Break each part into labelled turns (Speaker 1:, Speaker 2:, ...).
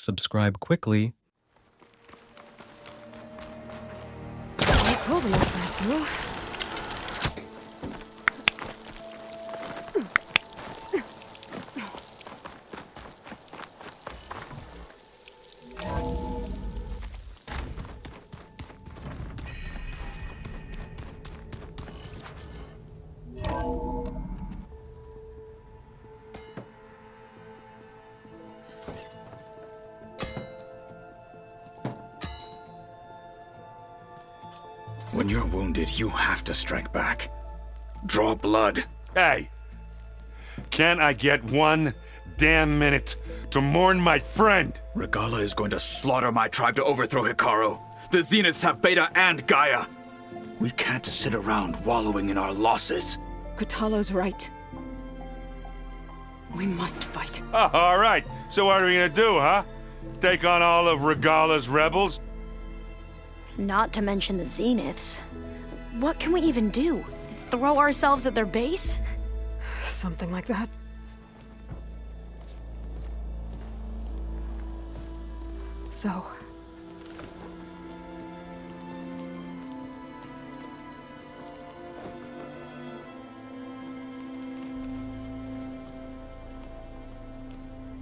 Speaker 1: Subscribe quickly.
Speaker 2: When you're wounded, you have to strike back. Draw blood.
Speaker 3: Hey! Can't I get one damn minute to mourn my friend?
Speaker 2: Regala is going to slaughter my tribe to overthrow Hikaru. The Zeniths have Beta and Gaia. We can't sit around wallowing in our losses.
Speaker 4: Kotallo's right. We must fight.
Speaker 3: Oh, all right. So what are we gonna do, huh? Take on all of Regala's rebels?
Speaker 5: Not to mention the Zeniths. What can we even do? Throw ourselves at their base?
Speaker 4: Something like that. So...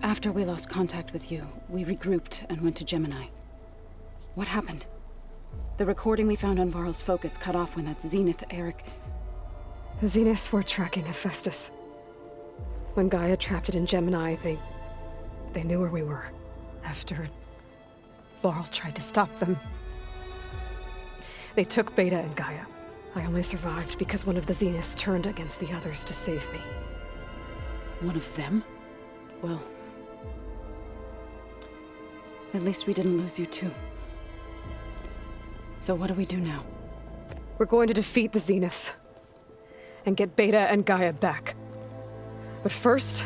Speaker 6: After we lost contact with you, we regrouped and went to Gemini. What happened? The recording we found on Varl's focus cut off when that Zenith, Eric...
Speaker 4: The Zeniths were tracking Hephaestus. When Gaia trapped it in Gemini, they knew where we were. After Varl tried to stop them. They took Beta and Gaia. I only survived because one of the Zeniths turned against the others to save me.
Speaker 6: One of them? Well... at least we didn't lose you too. So what do we do now?
Speaker 4: We're going to defeat the Zeniths. And get Beta and Gaia back. But first,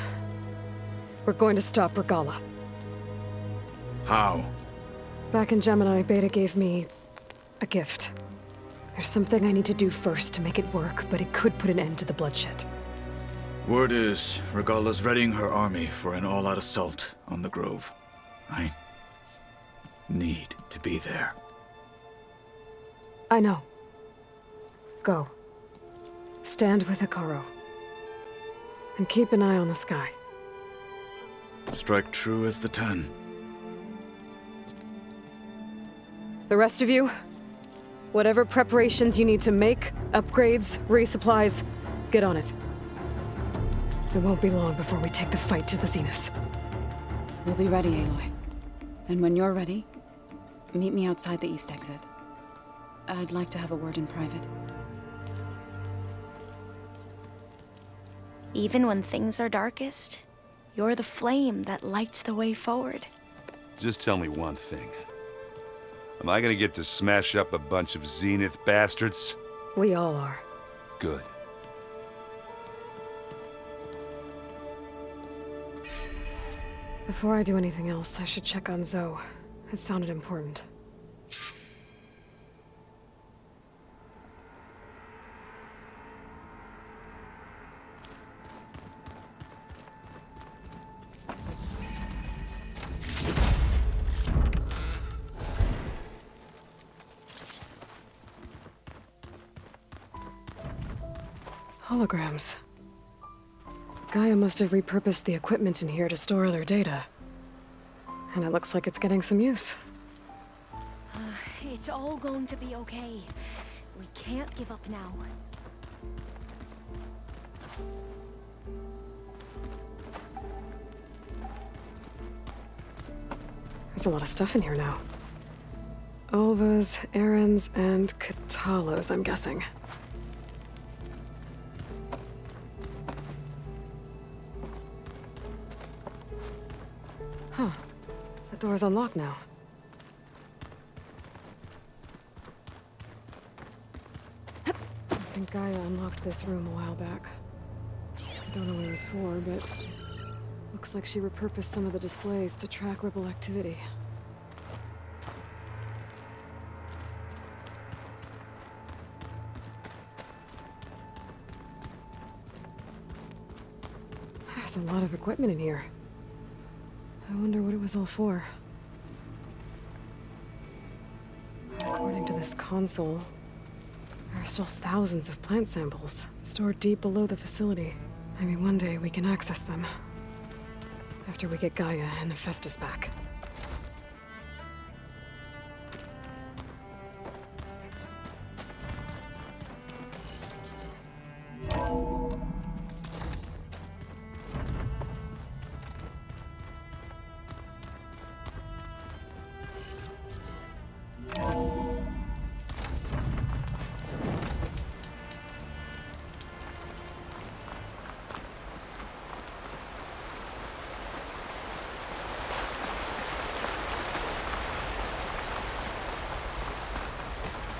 Speaker 4: we're going to stop Regala.
Speaker 2: How?
Speaker 4: Back in Gemini, Beta gave me a gift. There's something I need to do first to make it work, but it could put an end to the bloodshed.
Speaker 2: Word is, Regala's readying her army for an all-out assault on the Grove. I need to be there.
Speaker 4: I know. Go. Stand with Hikaru. And keep an eye on the sky.
Speaker 2: Strike true as the 10.
Speaker 4: The rest of you, whatever preparations you need to make, upgrades, resupplies, get on it. It won't be long before we take the fight to the Zeniths.
Speaker 6: We'll be ready, Aloy. And when you're ready, meet me outside the east exit. I'd like to have a word in private.
Speaker 5: Even when things are darkest, you're the flame that lights the way forward.
Speaker 3: Just tell me one thing. Am I gonna get to smash up a bunch of Zenith bastards?
Speaker 4: We all are.
Speaker 3: Good.
Speaker 4: Before I do anything else, I should check on Zoe. It sounded important. Holograms. Gaia must have repurposed the equipment in here to store their data. And it looks like it's getting some use.
Speaker 5: It's all going to be okay. We can't give up now.
Speaker 4: There's a lot of stuff in here now. Olvas, Errands, and Kotallos, I'm guessing. Huh. The door's unlocked now. I think Gaia unlocked this room a while back. I don't know what it was for, but... looks like she repurposed some of the displays to track rebel activity. There's a lot of equipment in here. I wonder what it was all for. this console, there are still thousands of plant samples stored deep below the facility. Maybe one day we can access them. After we get Gaia and Hephaestus back.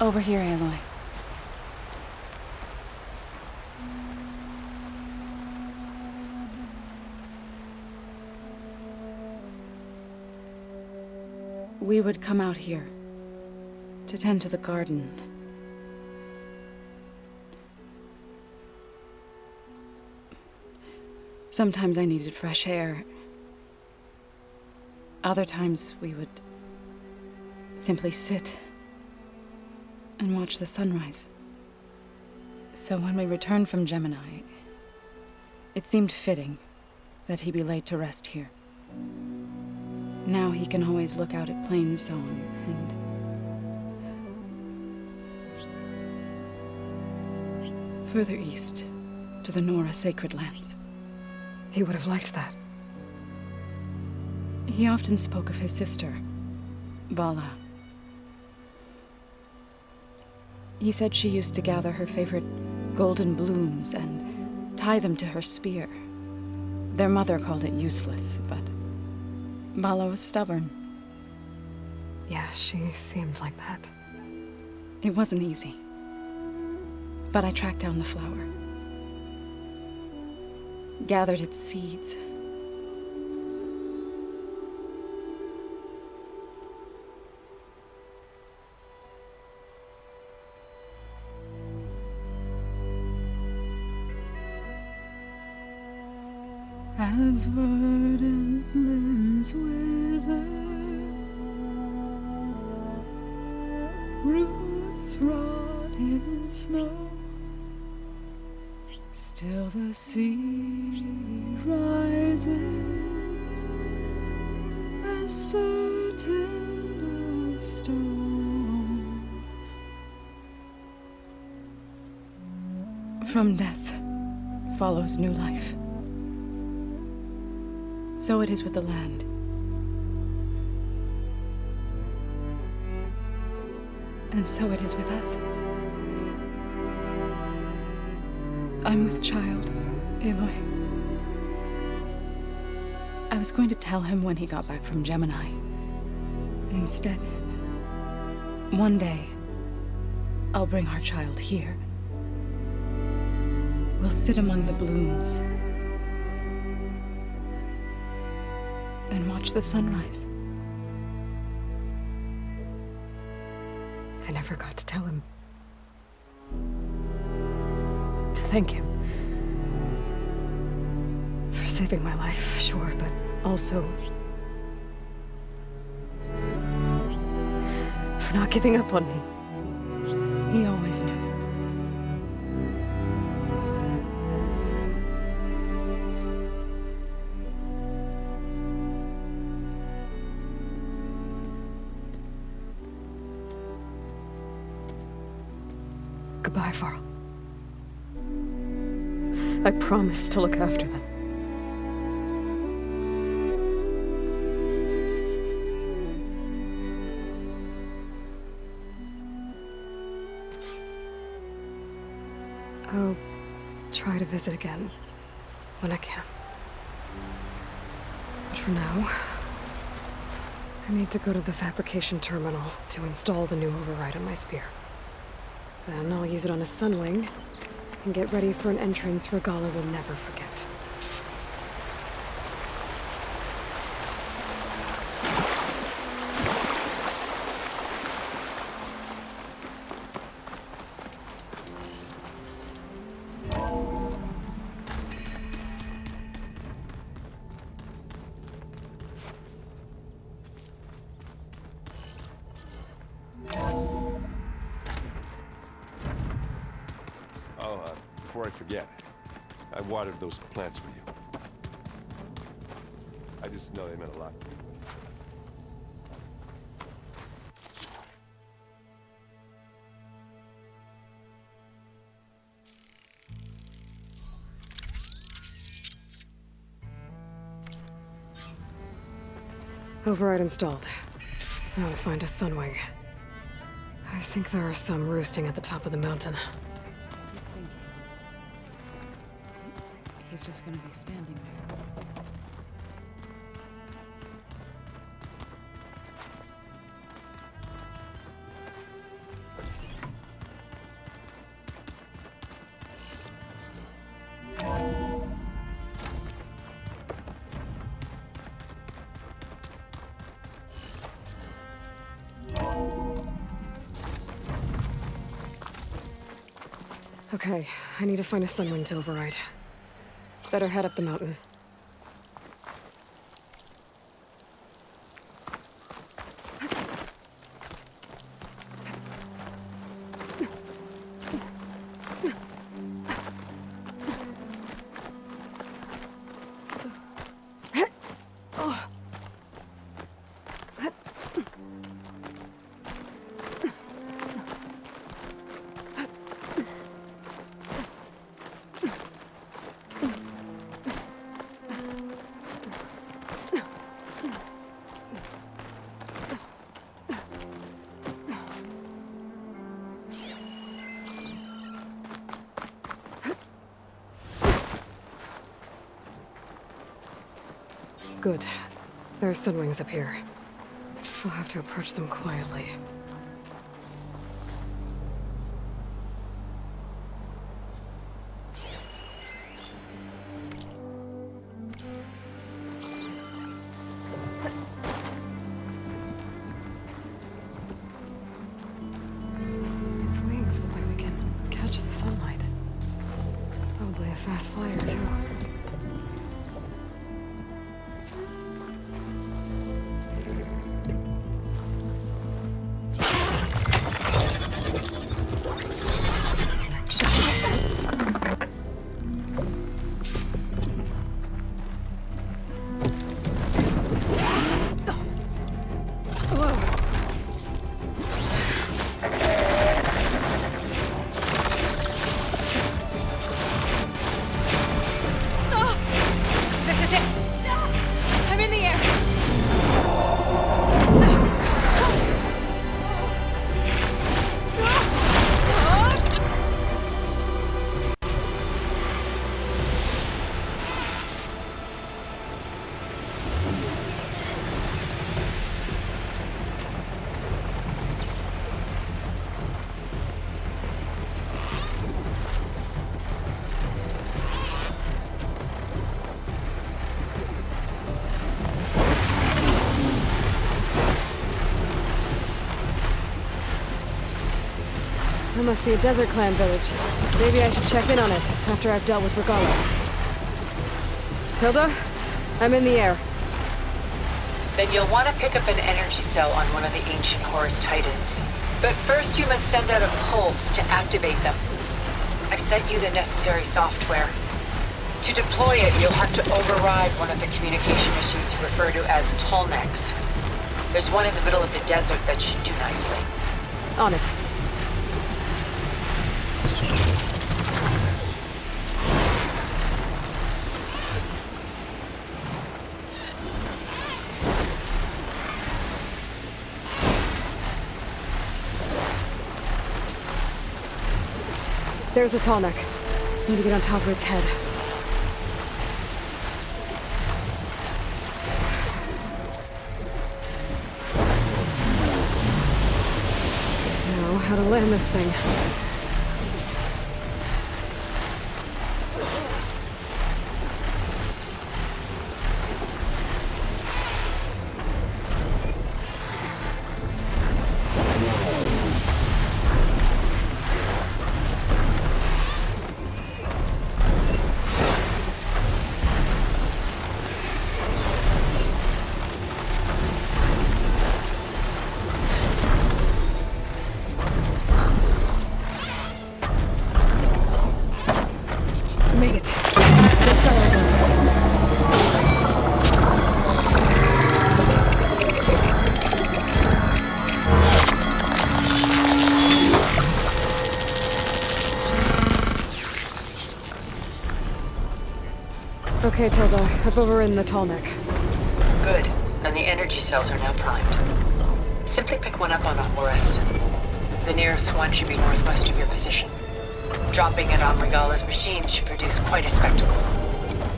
Speaker 6: Over here, Aloy. We would come out here to tend to the garden. Sometimes I needed fresh air. Other times we would simply sit and watch the sunrise. So when we returned from Gemini, it seemed fitting that he be laid to rest here. Now he can always look out at Plains Zone and further east to the Nora Sacred Lands.
Speaker 4: He would have liked that.
Speaker 6: He often spoke of his sister, Vala. He said she used to gather her favorite golden blooms and tie them to her spear. Their mother called it useless, but Vala was stubborn.
Speaker 4: Yeah, she seemed like that.
Speaker 6: It wasn't easy. But I tracked down the flower. Gathered its seeds. As verdant limbs wither, roots rot in snow, still the sea rises, as certain as stone. From death follows new life. So it is with the land. And so it is with us. I'm with child, Aloy. I was going to tell him when he got back from Gemini. Instead, one day, I'll bring our child here. We'll sit among the blooms and watch the sunrise.
Speaker 4: I never got to tell him. To thank him. For saving my life, sure, but also for not giving up on me.
Speaker 6: He always knew.
Speaker 4: Goodbye, Varl. I promise to look after them. I'll try to visit again when I can. But for now, I need to go to the fabrication terminal to install the new override on my spear. Then I'll use it on a sunwing and get ready for an entrance Regala will never forget.
Speaker 3: before I forget, I watered those plants for you. I just know they meant a lot to me.
Speaker 4: Override installed. Now to find a sunwing. I think there are some roosting at the top of the mountain.
Speaker 6: He's just gonna be standing there.
Speaker 4: Okay, I need to find a sunwing to override. Better head up the mountain. Good. There are sunwings up here. I'll have to approach them quietly. Its wings look like they can catch the sunlight. Probably a fast flyer, too. There must be a Desert Clan village. Maybe I should check in on it after I've dealt with Regala. Tilda? I'm in the air.
Speaker 1: Then you'll want to pick up an energy cell on one of the ancient Horus Titans. But first you must send out a pulse to activate them. I've sent you the necessary software. To deploy it, you'll have to override one of the communication machines you refer to as Tolnecs. There's one in the middle of the desert that should do nicely.
Speaker 4: On it. There's a Tolnec. Need to get on top of its head. Now, how to land this thing. Okay, Tilda. I've overridden the tall neck.
Speaker 1: Good. And the energy cells are now primed. Simply pick one up on a Horus. The nearest one should be northwest of your position. Dropping it on Regala's machine should produce quite a spectacle.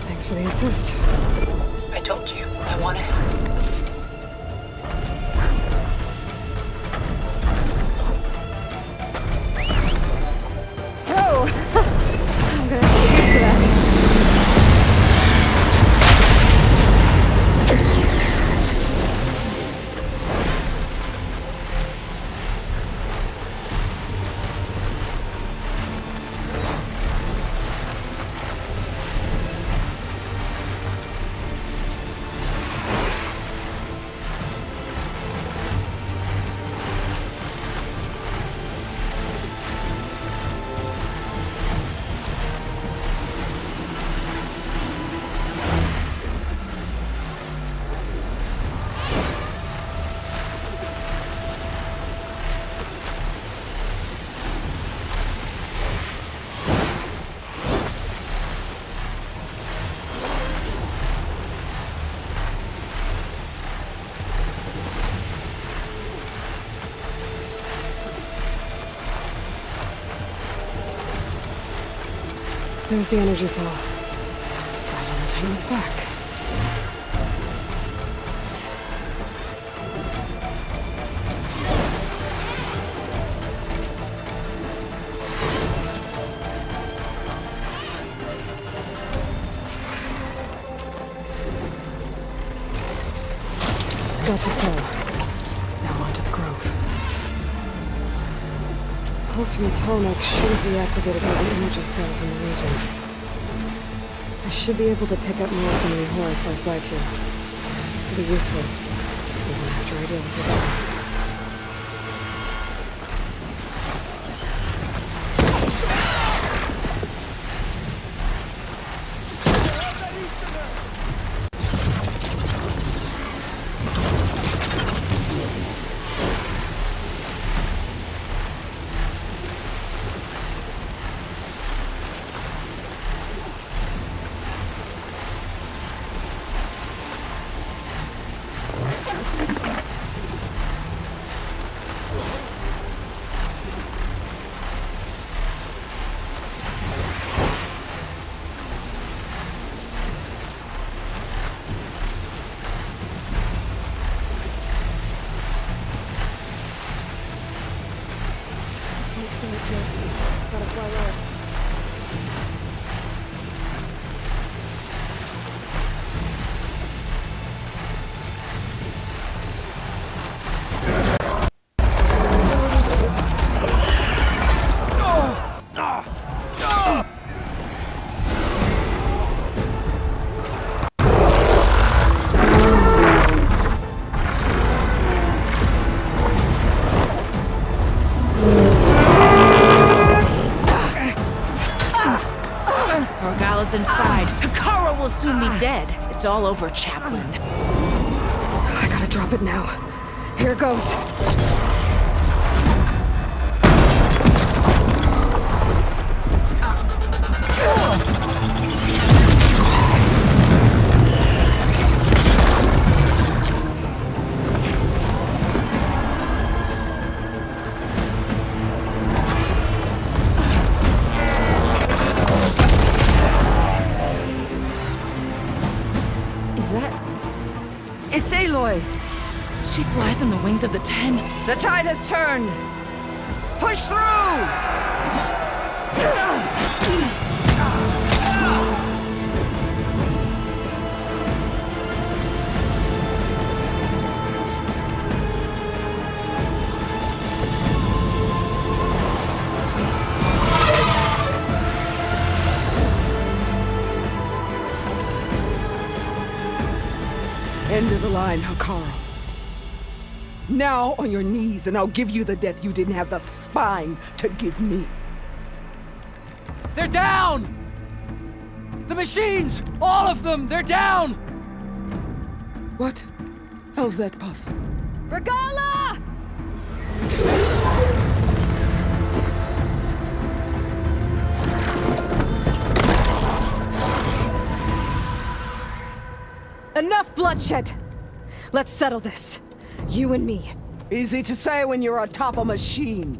Speaker 4: Thanks for the assist.
Speaker 1: I told you, I want to help.
Speaker 4: Oh! I'm gonna have to get used to that. There's the energy cell. Right on the Titan's back. Got the cell. Now onto the grove. Pulse from the tall neck shouldn't be activated by the energy cells in the region. I should be able to pick up more from the Horus I fly to. It'll be useful, even after I deal with it. Gotta fly low.
Speaker 7: Inside. Kara will soon be dead. It's all over, Chaplain.
Speaker 4: I gotta drop it now. Here it goes.
Speaker 7: It's Aloy! She flies on the wings of the 10.
Speaker 8: The tide has turned! Push through!
Speaker 9: End of the line, Hakara. Now on your knees, and I'll give you the death you didn't have the spine to give me.
Speaker 8: They're down! The machines! All of them! They're down!
Speaker 9: What? How's that possible?
Speaker 4: Regala! Enough bloodshed! Let's settle this. You and me.
Speaker 9: Easy to say when you're atop a machine.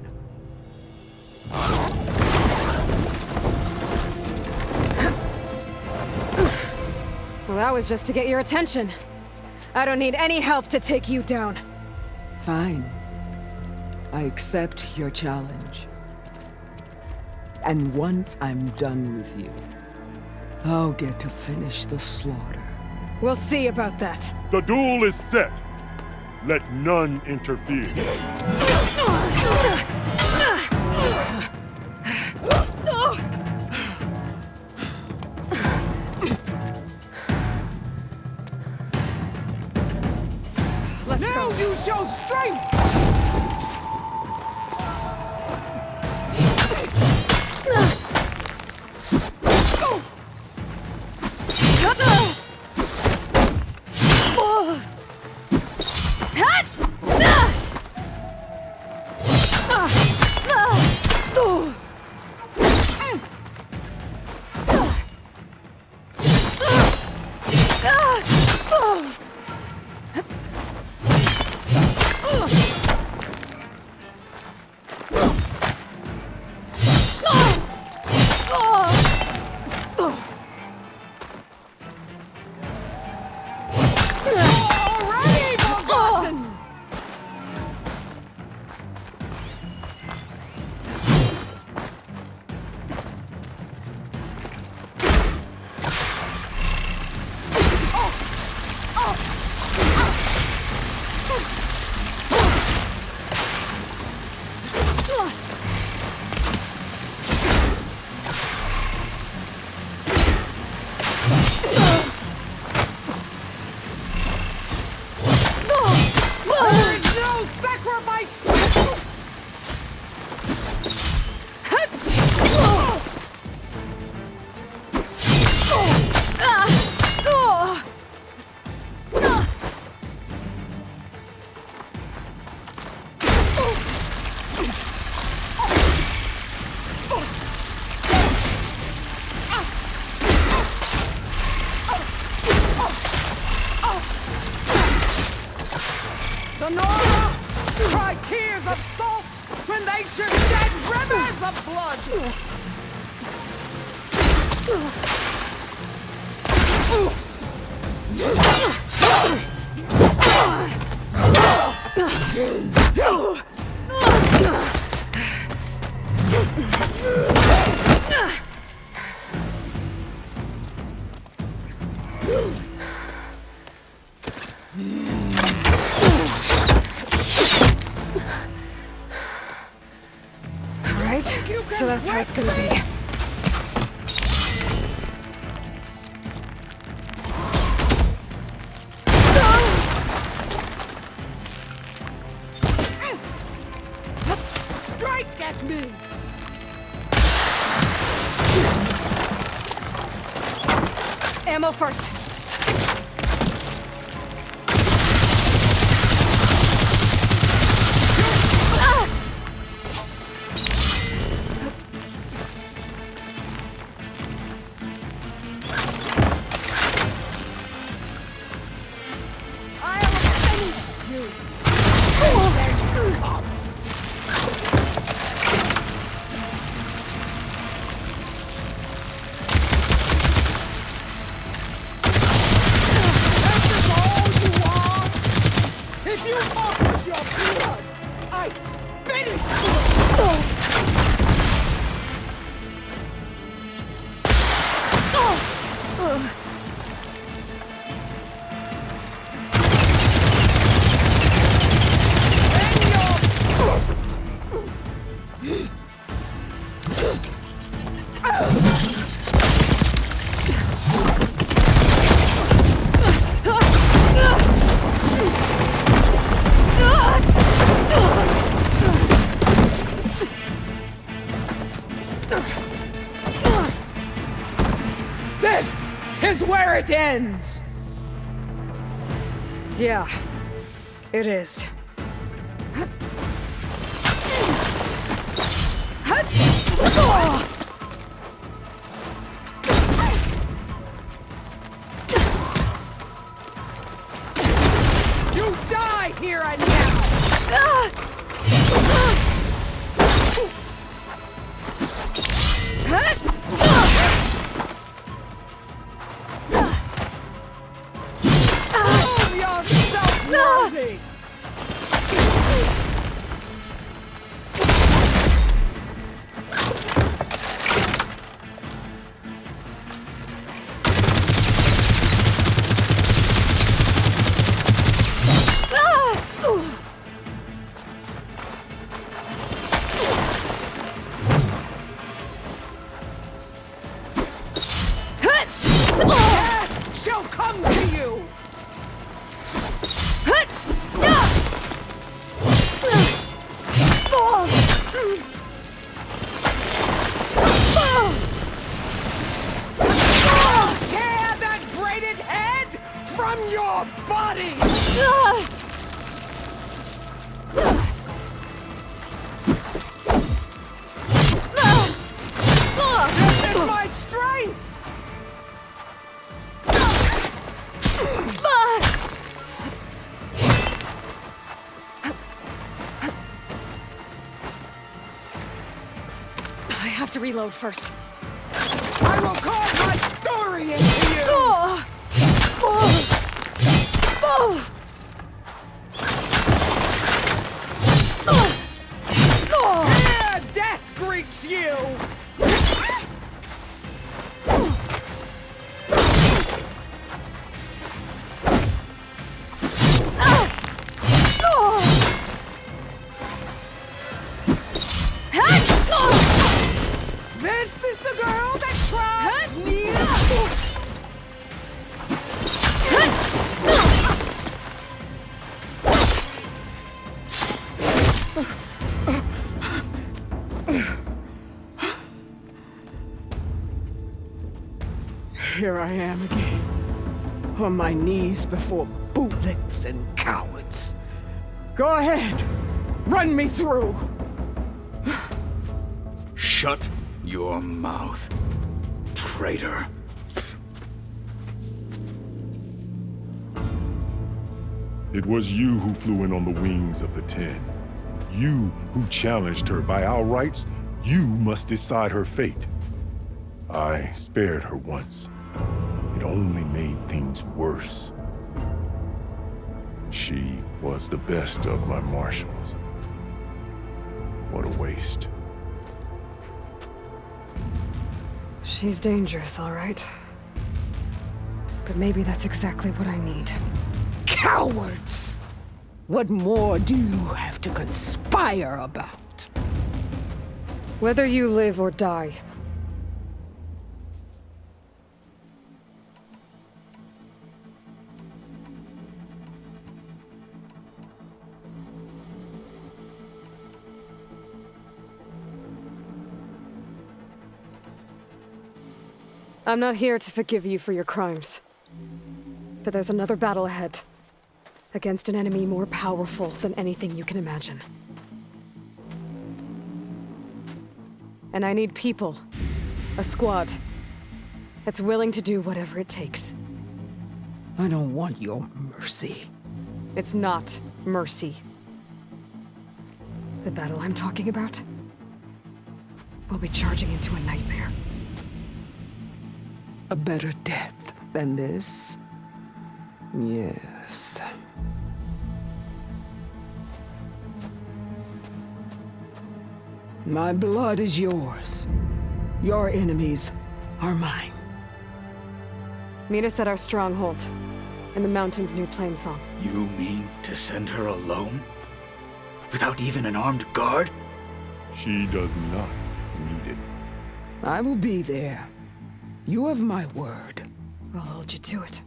Speaker 4: Well, that was just to get your attention. I don't need any help to take you down.
Speaker 9: Fine. I accept your challenge. And once I'm done with you, I'll get to finish the slaughter.
Speaker 4: We'll see about that.
Speaker 10: The duel is set. Let none interfere.
Speaker 4: Let's
Speaker 9: Now
Speaker 4: go.
Speaker 9: you show strength! Sonora! Cry tears of salt when they should shed rivers of blood!
Speaker 4: Alright, so that's how it's gonna be.
Speaker 9: Strike at me!
Speaker 4: Ammo first.
Speaker 9: If you offered your blood, I'd finish you! This is where it ends!
Speaker 4: Yeah, it is.
Speaker 9: She'll come to you! Tear that braided head from your body! This is my strength!
Speaker 4: I have to reload first.
Speaker 9: I will carve my story into you! Here, death greets you! This is the girl that tries me! Here I am again, on my knees before bootlets and cowards. Go ahead, run me through.
Speaker 2: Shut your mouth, traitor.
Speaker 10: It was you who flew in on the wings of the 10. You who challenged her. By our rights, you must decide her fate. I spared her once. It only made things worse. She was the best of my marshals. What a waste.
Speaker 4: She's dangerous, all right. But maybe that's exactly what I need.
Speaker 9: Cowards! What more do you have to conspire about?
Speaker 4: Whether you live or die. I'm not here to forgive you for your crimes. But there's another battle ahead. Against an enemy more powerful than anything you can imagine. And I need people. A squad. That's willing to do whatever it takes.
Speaker 9: I don't want your mercy.
Speaker 4: It's not mercy. The battle I'm talking about will be charging into a nightmare.
Speaker 9: A better death than this? Yes. My blood is yours. Your enemies are mine.
Speaker 4: Meet us at our stronghold, in the mountains near Plainsong.
Speaker 2: You mean to send her alone? Without even an armed guard?
Speaker 10: She does not need it.
Speaker 9: I will be there. You have my word.
Speaker 4: I'll hold you to it.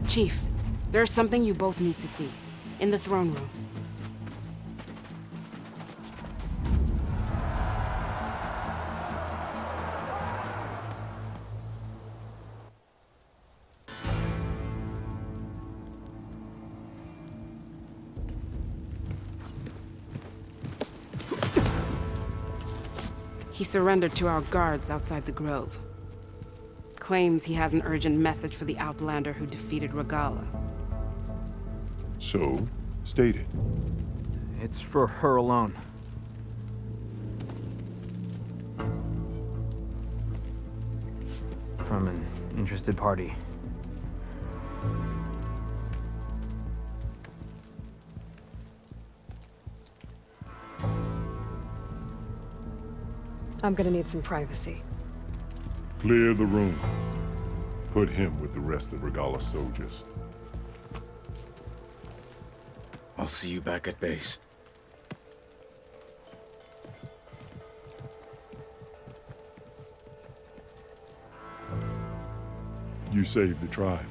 Speaker 7: Chief, there's something you both need to see. In the throne room. He surrendered to our guards outside the grove. claims he has an urgent message for the Outlander who defeated Regala.
Speaker 10: So, state it.
Speaker 8: It's for her alone. From an interested party.
Speaker 4: I'm gonna need some privacy.
Speaker 10: Clear the room. Put him with the rest of Regala's soldiers.
Speaker 2: I'll see you back at base.
Speaker 10: You saved the tribe.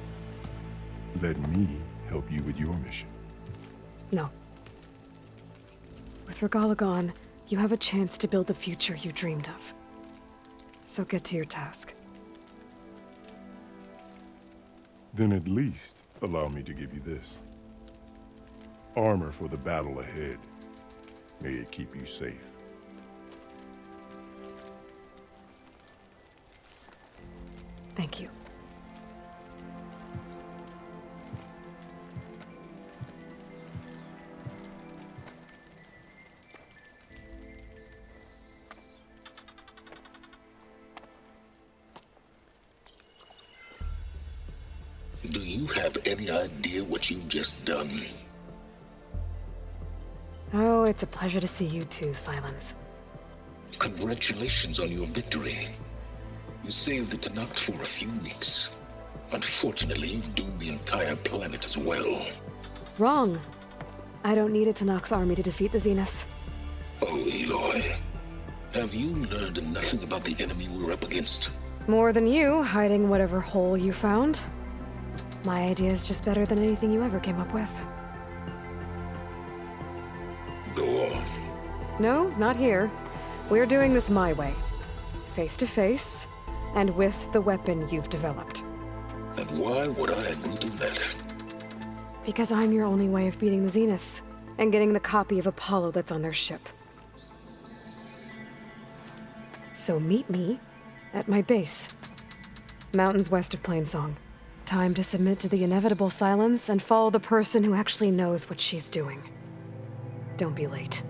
Speaker 10: Let me help you with your mission.
Speaker 4: No. With Regala gone, you have a chance to build the future you dreamed of. So get to your task.
Speaker 10: Then at least allow me to give you this. Armor for the battle ahead. May it keep you safe.
Speaker 4: Thank you.
Speaker 11: Do you have any idea what you've just done?
Speaker 4: Oh, it's a pleasure to see you too, Silence.
Speaker 11: Congratulations on your victory. You saved the Tanakh for a few weeks. Unfortunately, you've doomed the entire planet as well.
Speaker 4: Wrong. I don't need a Tanakh army to defeat the Zeniths.
Speaker 11: Oh, Aloy. Have you learned nothing about the enemy we're up against?
Speaker 4: More than you, hiding whatever hole you found. My idea is just better than anything you ever came up with.
Speaker 11: Go on.
Speaker 4: No, not here. We're doing this my way. Face to face, and with the weapon you've developed.
Speaker 11: And why would I agree to that?
Speaker 4: Because I'm your only way of beating the Zeniths, and getting the copy of Apollo that's on their ship. So meet me at my base. Mountains west of Plainsong. Time to submit to the inevitable silence and follow the person who actually knows what she's doing. Don't be late.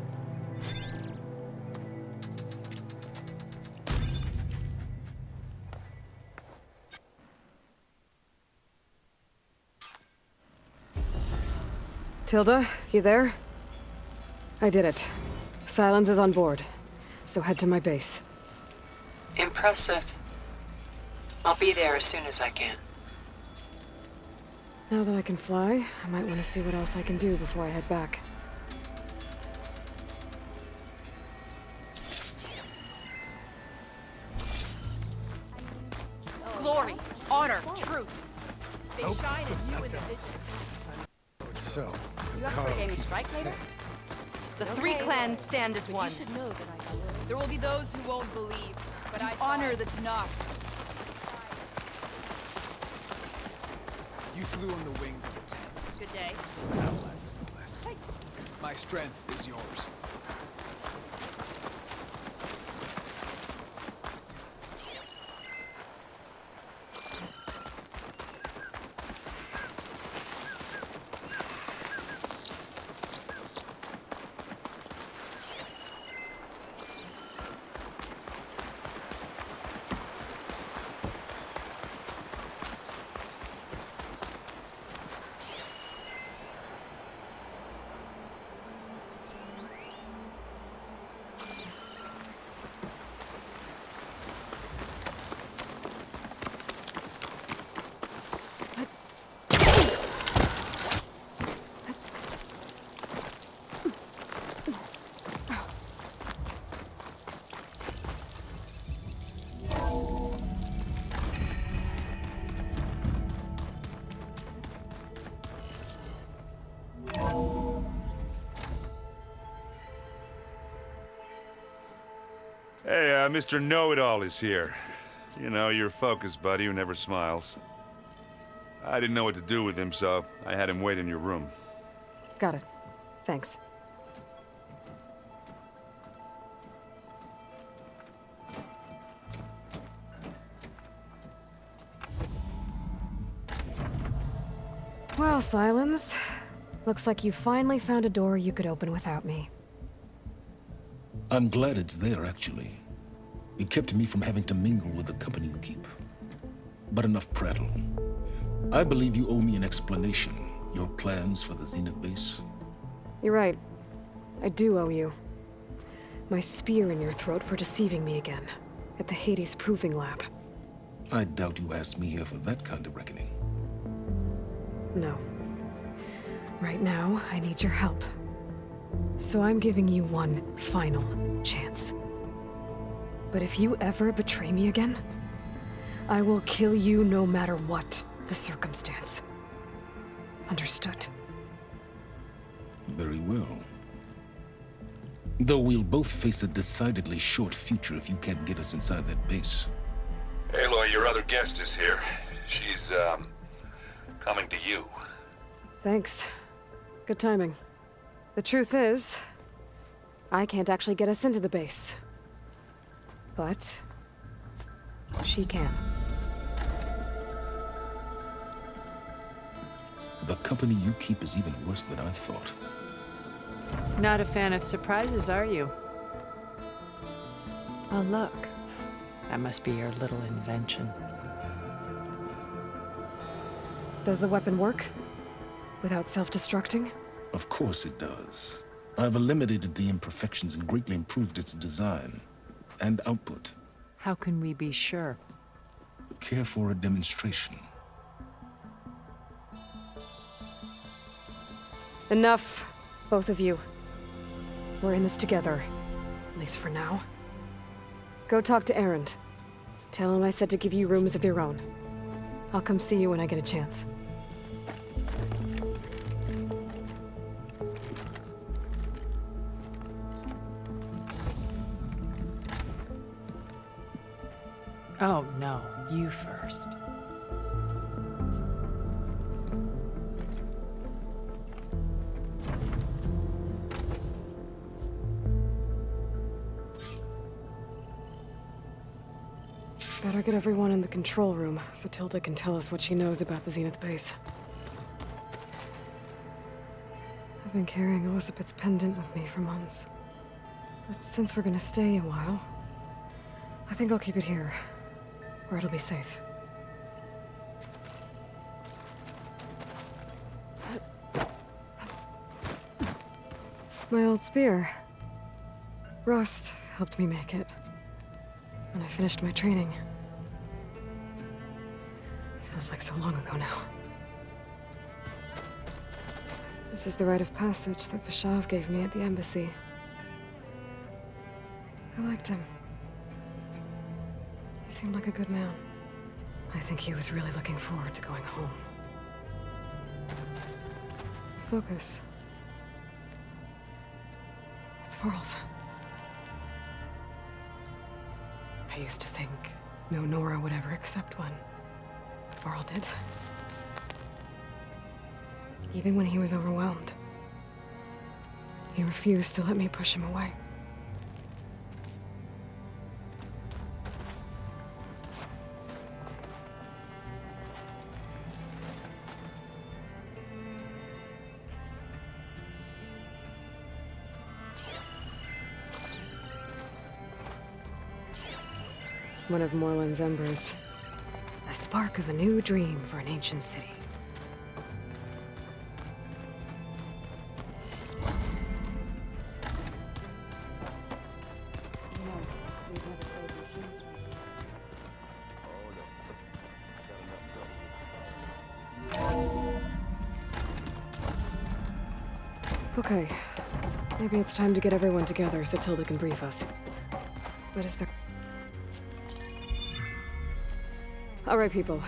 Speaker 4: Tilda, you there? I did it. Silence is on board, so head to my base.
Speaker 1: Impressive. I'll be there as soon as I can.
Speaker 4: Now that I can fly, I might want to see what else I can do before I head back.
Speaker 12: Glory, honor, truth. They shine in you in the vision.
Speaker 8: So,
Speaker 12: You up for a game of strike later? The three clans stand as one. There will be those who won't believe, but I honor the Tanakh.
Speaker 13: You flew on the wings of the tent.
Speaker 12: Good day.
Speaker 13: Nonetheless, my strength is yours.
Speaker 3: Hey, Mr. Know-It-All is here. You know, your focus buddy who never smiles. I didn't know what to do with him, so I had him wait in your room.
Speaker 4: Got it. Thanks. Well, Silence. Looks like you finally found a door you could open without me.
Speaker 11: I'm glad it's there, actually. It kept me from having to mingle with the company you keep. But enough prattle. I believe you owe me an explanation. Your plans for the Zenith base?
Speaker 4: You're right. I do owe you. My spear in your throat for deceiving me again. At the Hades Proving Lab.
Speaker 11: I doubt you asked me here for that kind of reckoning.
Speaker 4: No. Right now, I need your help. So I'm giving you one final chance. But if you ever betray me again, I will kill you no matter what the circumstance. Understood?
Speaker 11: Very well. Though we'll both face a decidedly short future if you can't get us inside that base.
Speaker 3: Aloy, your other guest is here. She's, coming to you.
Speaker 4: Thanks. Good timing. The truth is, I can't actually get us into the base. But she can.
Speaker 11: The company you keep is even worse than I thought.
Speaker 1: Not a fan of surprises, are you? Oh, look. That must be your little invention.
Speaker 4: Does the weapon work? Without self-destructing?
Speaker 11: Of course it does. I've eliminated the imperfections and greatly improved its design and output.
Speaker 1: How can we be sure?
Speaker 11: Care for a demonstration?
Speaker 4: Enough, both of you. We're in this together, at least for now. Go talk to Erend. Tell him I said to give you rooms of your own. I'll come see you when I get a chance.
Speaker 1: Oh, no. You first.
Speaker 4: Better get everyone in the control room so Tilda can tell us what she knows about the Zenith base. I've been carrying Elizabeth's pendant with me for months. But since we're gonna stay a while, I think I'll keep it here, where it'll be safe. My old spear. Rust helped me make it. When I finished my training. Feels like so long ago now. This is the rite of passage that Vashav gave me at the embassy. I liked him. He seemed like a good man. I think he was really looking forward to going home. Focus. It's Varl's. I used to think no Nora would ever accept one. But Varl did. Even when he was overwhelmed. He refused to let me push him away. One of Morland's embers. The spark of a new dream for an ancient city. Okay. Maybe it's time to get everyone together so Tilda can brief us. What is there? All right, people.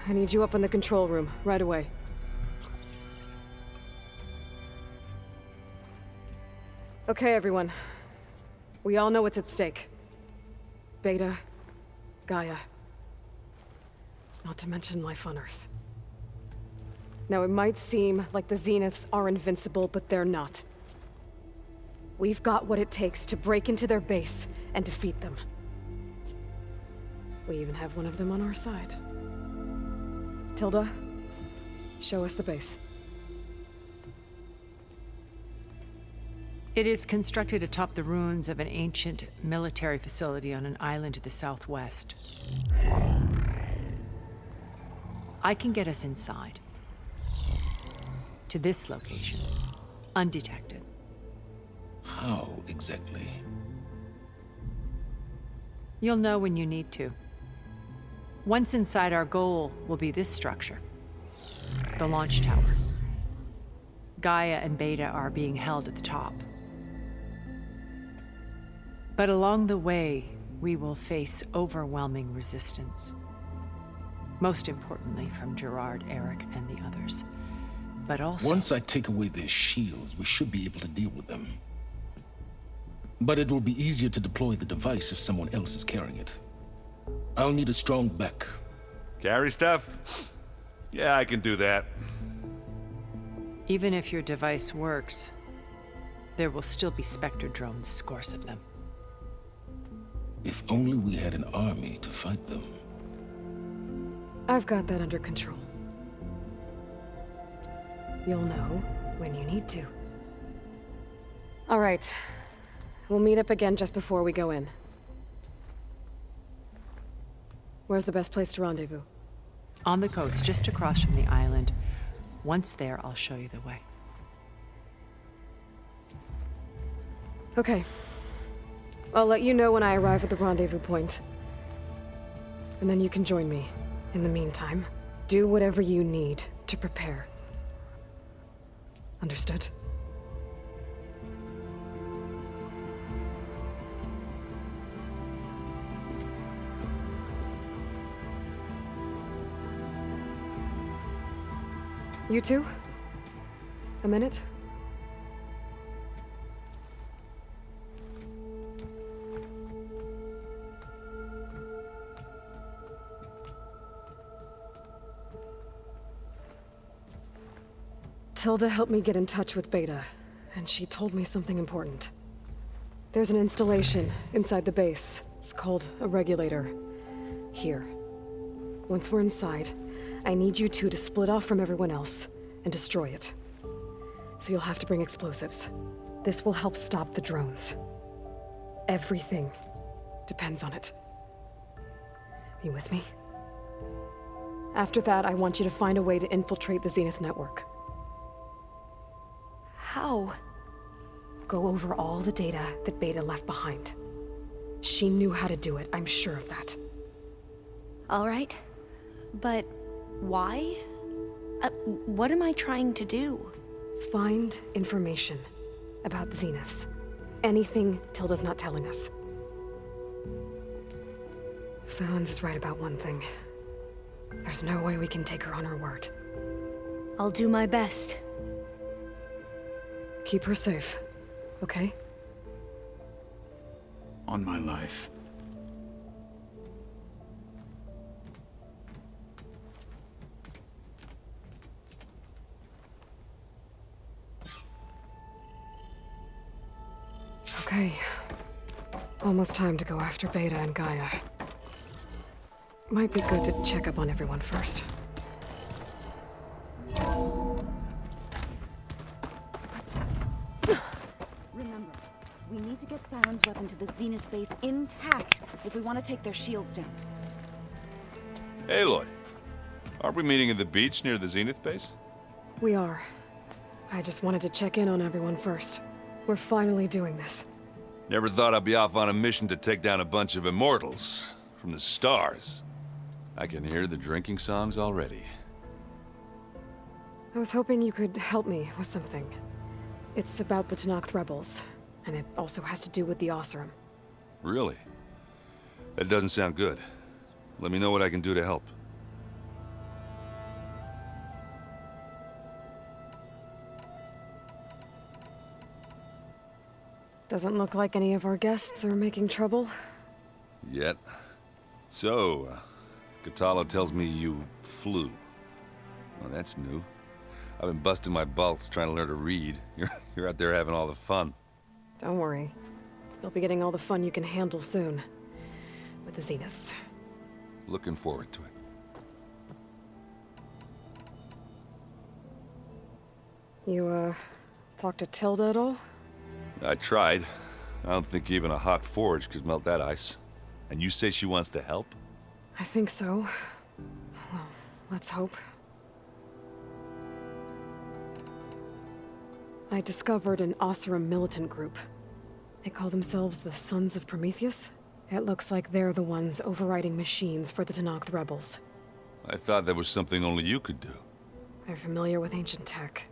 Speaker 4: I need you up in the control room, right away. Okay, everyone. We all know what's at stake. Beta, Gaia. Not to mention life on Earth. Now, it might seem like the Zeniths are invincible, but they're not. We've got what it takes to break into their base and defeat them. We even have one of them on our side. Tilda, Show us the base.
Speaker 1: It is constructed atop the ruins of an ancient military facility on an island to the southwest. I can get us inside. To this location. Undetected.
Speaker 11: How exactly?
Speaker 1: You'll know when you need to. Once inside, our goal will be this structure. The launch tower. Gaia and Beta are being held at the top. But along the way, we will face overwhelming resistance. Most importantly, from Gerard, Eric, and the others. But also...
Speaker 11: Once I take away their shields, we should be able to deal with them. But it will be easier to deploy the device if someone else is carrying it. I'll need a strong back.
Speaker 3: Carry stuff? Yeah, I can do that.
Speaker 1: Even if your device works, there will still be Spectre drones, scores of them.
Speaker 11: If only we had an army to fight them.
Speaker 4: I've got that under control. You'll know when you need to. All right. We'll meet up again just before we go in. Where's the best place to rendezvous?
Speaker 1: On the coast, just across from the island. Once there, I'll show you the way.
Speaker 4: Okay. I'll let you know when I arrive at the rendezvous point. And then you can join me. In the meantime, do whatever you need to prepare. Understood? You two? A minute? Tilda helped me get in touch with Beta, and she told me something important. There's an installation inside the base. It's called a regulator. Here. Once we're inside, I need you two to split off from everyone else and destroy it. So you'll have to bring explosives. This will help stop the drones. Everything depends on it. You with me? After that, I want you to find a way to infiltrate the Zenith network.
Speaker 5: How?
Speaker 4: Go over all the data that Beta left behind. She knew how to do it, I'm sure of that.
Speaker 5: All right. But why? What am I trying to do?
Speaker 4: Find information about the Zeniths. Anything Tilda's not telling us. Silence is right about one thing. There's no way we can take her on her word.
Speaker 5: I'll do my best.
Speaker 4: Keep her safe, okay?
Speaker 2: On my life.
Speaker 4: Okay. Almost time to go after Beta and Gaia. Might be good to check up on everyone first.
Speaker 6: Remember, we need to get Siren's weapon to the Zenith base intact if we want to take their shields down.
Speaker 3: Hey, Lloyd. Aren't we meeting at the beach near the Zenith base?
Speaker 4: We are. I just wanted to check in on everyone first. We're finally doing this.
Speaker 3: Never thought I'd be off on a mission to take down a bunch of immortals from the stars. I can hear the drinking songs already.
Speaker 4: I was hoping you could help me with something. It's about the Tenakth rebels, and it also has to do with the Oseram.
Speaker 3: Really? That doesn't sound good. Let me know what I can do to help.
Speaker 4: Doesn't look like any of our guests are making trouble.
Speaker 3: Yet. So, Katala tells me you flew. Well, that's new. I've been busting my balls trying to learn to read. You're out there having all the fun.
Speaker 4: Don't worry. You'll be getting all the fun you can handle soon. With the Zeniths.
Speaker 3: Looking forward to it.
Speaker 4: You, talked to Tilda at all?
Speaker 3: I tried. I don't think even a hot forge could melt that ice. And you say she wants to help?
Speaker 4: I think so. Well, let's hope. I discovered an Oseram militant group. They call themselves the Sons of Prometheus. It looks like they're the ones overriding machines for the Tenakth rebels.
Speaker 3: I thought that was something only you could do.
Speaker 4: They're familiar with ancient tech,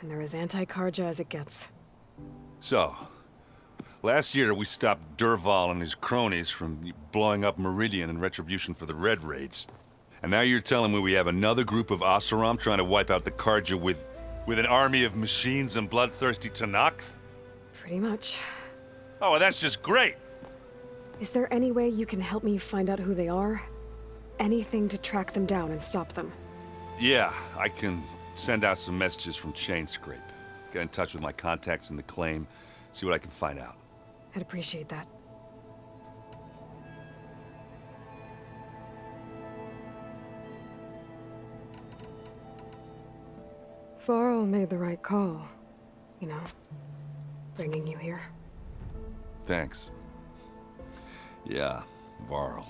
Speaker 4: and they're as anti-Karja as it gets.
Speaker 3: So, last year we stopped Durval and his cronies from blowing up Meridian in retribution for the Red Raids. And now you're telling me we have another group of Oseram trying to wipe out the Karja with an army of machines and bloodthirsty Tenakth?
Speaker 4: Pretty much.
Speaker 3: Oh, well, that's just great!
Speaker 4: Is there any way you can help me find out who they are? Anything to track them down and stop them?
Speaker 3: Yeah, I can send out some messages from Chainscrape. Get in touch with my contacts in the claim, see what I can find out.
Speaker 4: I'd appreciate that. Varl made the right call. You know, bringing you here.
Speaker 3: Thanks. Yeah, Varl.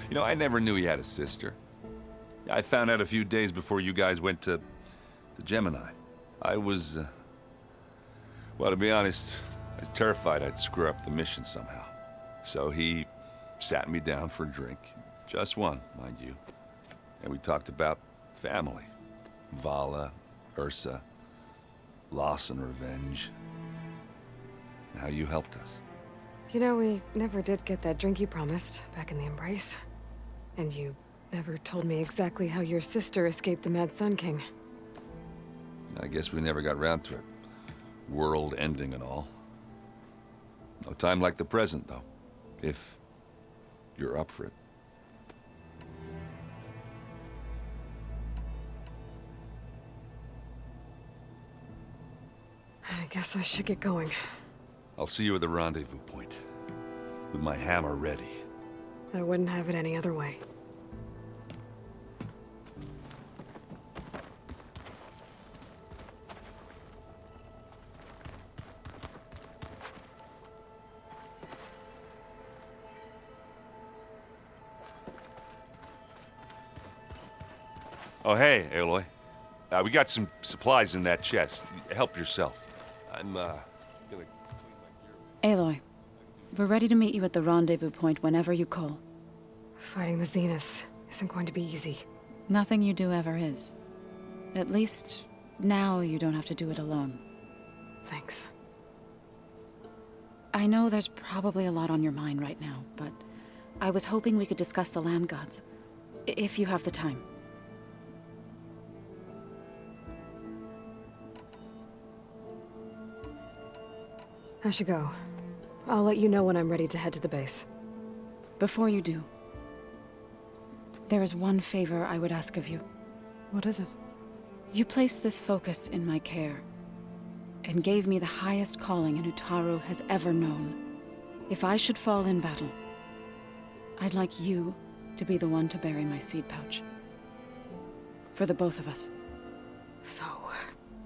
Speaker 3: You know, I never knew he had a sister. I found out a few days before you guys went to Gemini. I was, well, to be honest, I was terrified I'd screw up the mission somehow. So he sat me down for a drink. Just one, mind you. And we talked about family. Vala, Ursa, loss and revenge. And how you helped us.
Speaker 4: You know, we never did get that drink you promised back in the Embrace. And you never told me exactly how your sister escaped the Mad Sun King.
Speaker 3: I guess we never got round to it. World ending and all. No time like the present, though. If you're up for it.
Speaker 4: I guess I should get going.
Speaker 3: I'll see you at the rendezvous point. With my hammer ready.
Speaker 4: I wouldn't have it any other way.
Speaker 3: Oh, hey, Aloy. We got some supplies in that chest. Help yourself. I'm, gonna clean my gear.
Speaker 6: Aloy, we're ready to meet you at the rendezvous point whenever you call.
Speaker 4: Fighting the Zeniths isn't going to be easy.
Speaker 6: Nothing you do ever is. At least, now you don't have to do it alone.
Speaker 4: Thanks.
Speaker 6: I know there's probably a lot on your mind right now, but I was hoping we could discuss the land gods. If you have the time.
Speaker 4: I should go. I'll let you know when I'm ready to head to the base.
Speaker 6: Before you do, there is one favor I would ask of you.
Speaker 4: What is it?
Speaker 6: You placed this focus in my care, and gave me the highest calling an Utaru has ever known. If I should fall in battle, I'd like you to be the one to bury my seed pouch. For the both of us.
Speaker 4: So...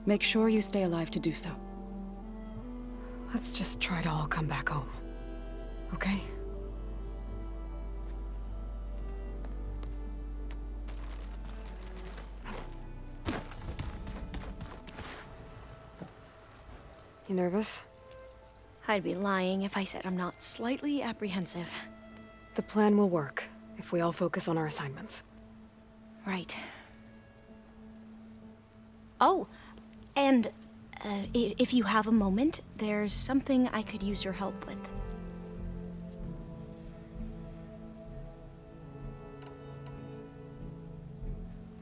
Speaker 6: make sure you stay alive to do so.
Speaker 4: let's just try to all come back home. Okay? You nervous?
Speaker 5: I'd be lying if I said I'm not slightly apprehensive.
Speaker 4: The plan will work if we all focus on our assignments.
Speaker 5: Right. Oh, and if you have a moment, there's something I could use your help with.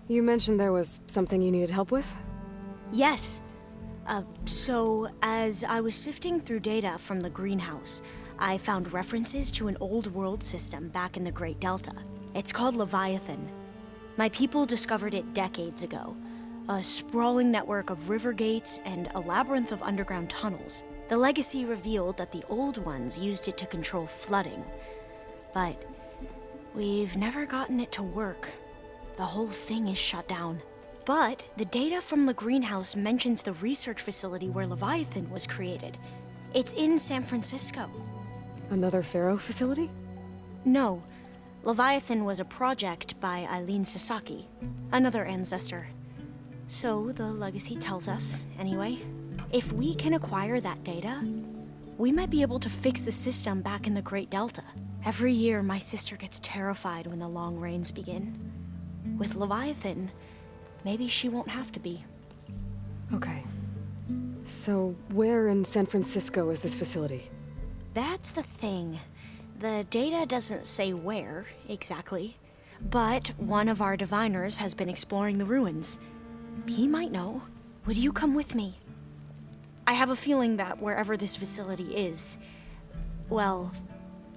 Speaker 4: You mentioned there was something you needed help with?
Speaker 5: Yes. So, as I was sifting through data from the greenhouse, I found references to an old world system back in the Great Delta. It's called Leviathan. My people discovered it decades ago. A sprawling network of river gates and a labyrinth of underground tunnels. The legacy revealed that the old ones used it to control flooding. But we've never gotten it to work. The whole thing is shut down. But the data from the greenhouse mentions the research facility where Leviathan was created. It's in San Francisco.
Speaker 4: Another Pharaoh facility?
Speaker 5: No. Leviathan was a project by Eileen Sasaki, another ancestor. So the legacy tells us, anyway. If we can acquire that data, we might be able to fix the system back in the Great Delta. Every year, my sister gets terrified when the long rains begin. With Leviathan, maybe she won't have to be.
Speaker 4: Okay. So, where in San Francisco is this facility?
Speaker 5: That's the thing. The data doesn't say where, exactly. But one of our diviners has been exploring the ruins. He might know. Would you come with me? I have a feeling that wherever this facility is, well,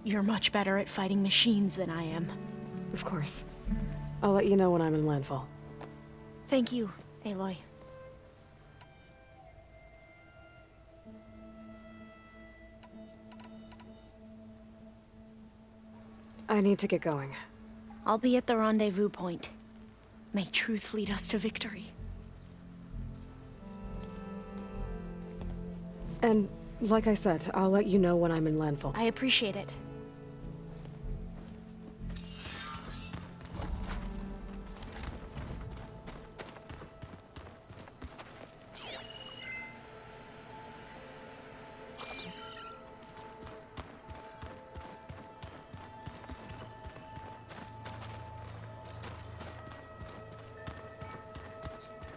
Speaker 5: you're much better at fighting machines than I am.
Speaker 4: Of course. I'll let you know when I'm in landfall.
Speaker 5: Thank you, Aloy.
Speaker 4: I need to get going.
Speaker 5: I'll be at the rendezvous point. May truth lead us to victory.
Speaker 4: And, like I said, I'll let you know when I'm in landfall.
Speaker 5: I appreciate it.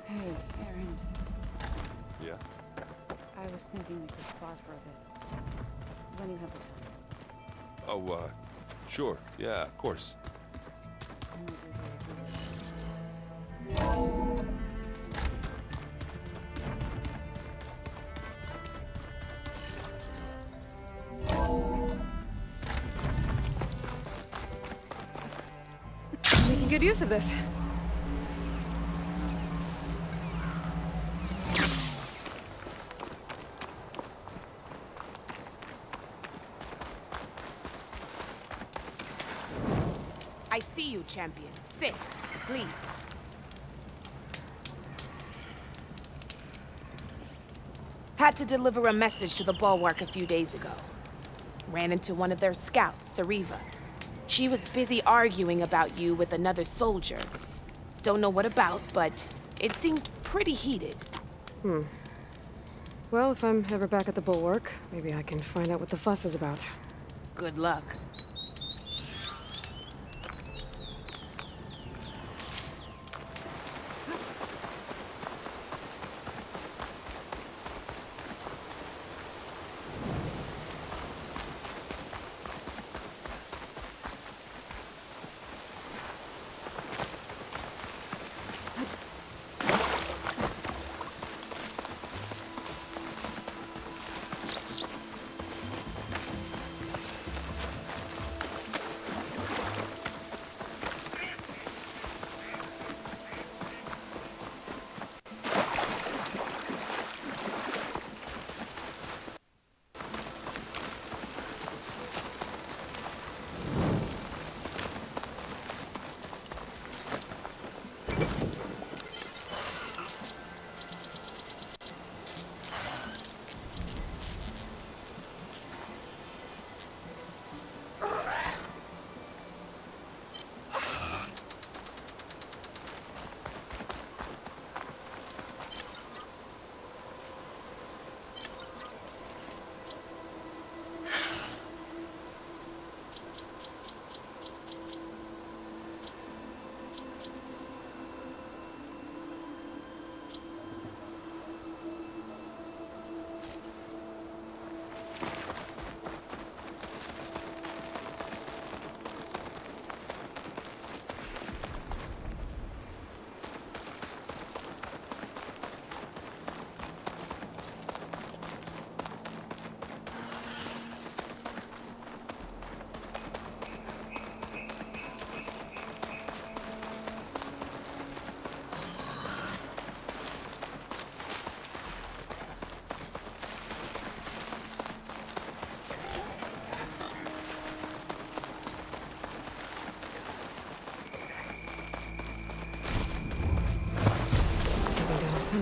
Speaker 6: Hey, Erend.
Speaker 3: Yeah?
Speaker 6: I was thinking we could spar for a bit. When you have the time.
Speaker 3: Oh, sure. Yeah, of course.
Speaker 4: Making good use of this.
Speaker 7: I see you, champion. Sit, please. Had to deliver a message to the bulwark a few days ago. Ran into one of their scouts, Sariva. She was busy arguing about you with another soldier. Don't know what about, but it seemed pretty heated.
Speaker 4: Well, if I'm ever back at the bulwark, maybe I can find out what the fuss is about.
Speaker 7: Good luck.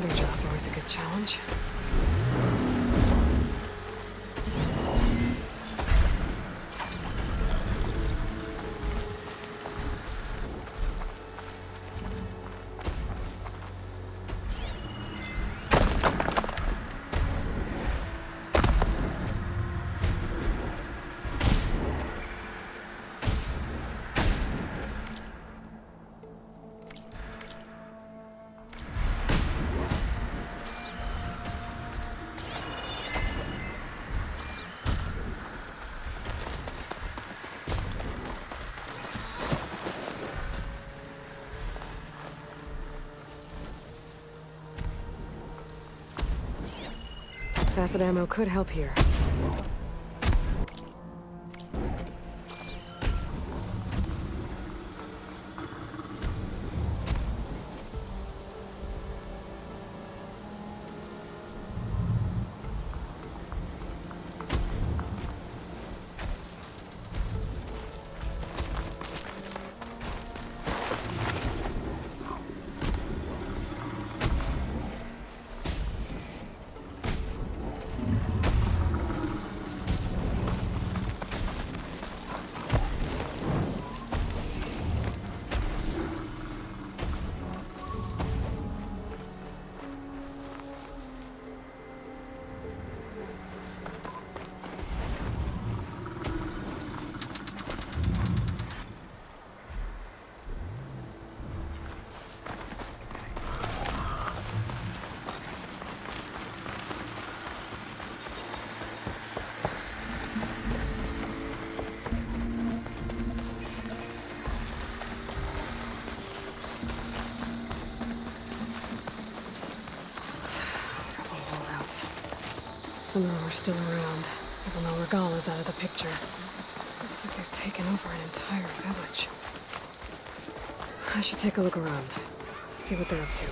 Speaker 4: Window job's always a good challenge. Acid ammo could help here. Some of them are still around, even though Regala's out of the picture. Looks like they've taken over an entire village. I should take a look around, see what they're up to.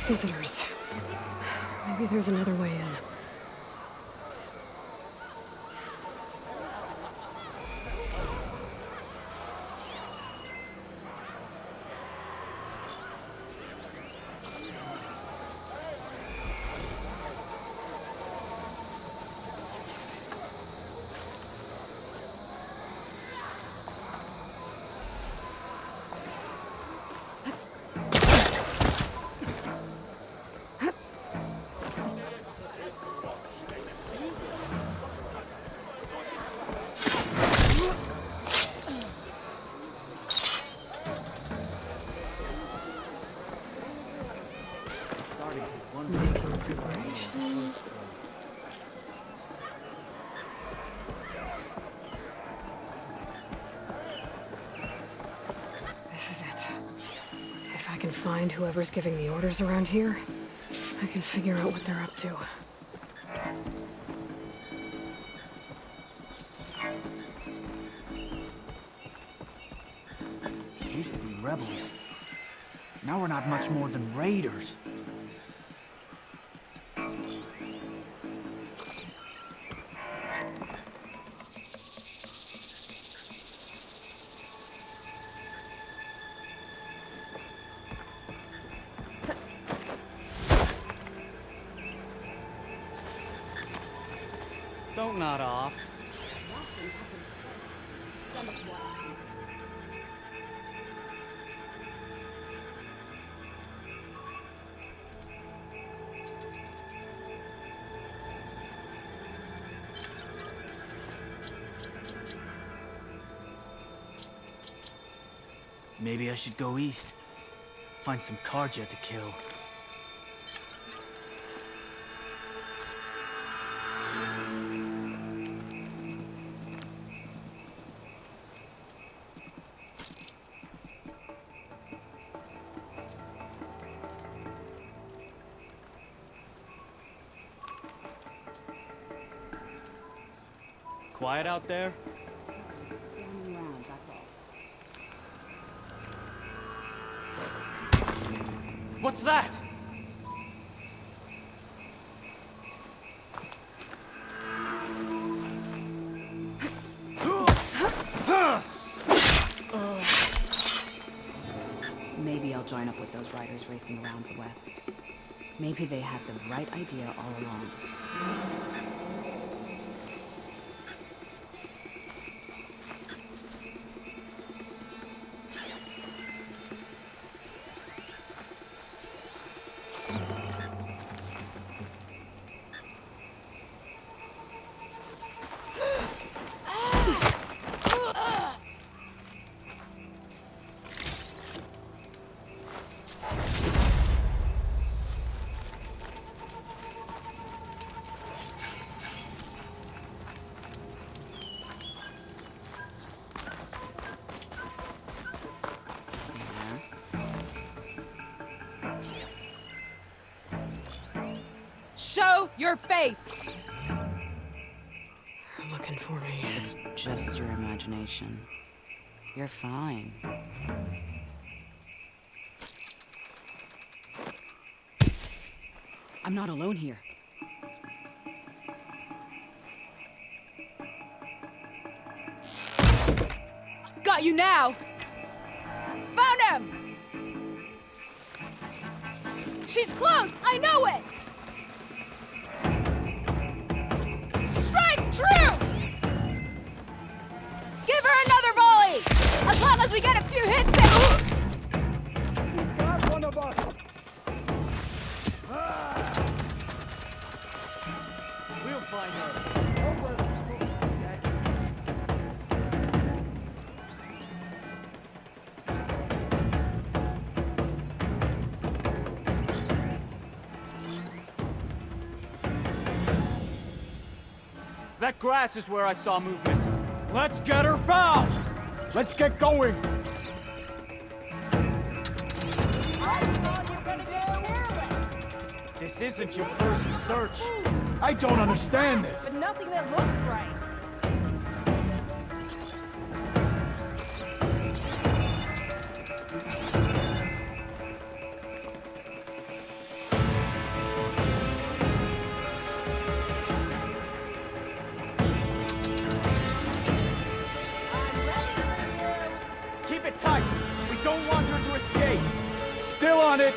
Speaker 4: Visitors. Maybe there's another way in. This is it. If I can find whoever's giving the orders around here, I can figure out what they're up to.
Speaker 8: We used to be rebels. Now we're not much more than raiders. Don't nod off. Maybe I should go east. Find some Karja to kill.
Speaker 14: quiet out there? What's that?
Speaker 15: Maybe I'll join up with those riders racing around the West. Maybe they had the right idea all along.
Speaker 12: Show your face!
Speaker 4: They're looking for me.
Speaker 15: It's just your imagination. You're fine. I'm not alone here.
Speaker 12: Got you now! Found him! She's close! I know it! Strike true! Give her another volley! As long as we get a few hits in!
Speaker 14: Got one of us! We'll find her. That grass is where I saw movement. Let's get her found! Let's get going! This isn't your first search. I don't understand this.
Speaker 7: But nothing that looks right.
Speaker 14: Keep it tight. We don't want her to escape. Still on it.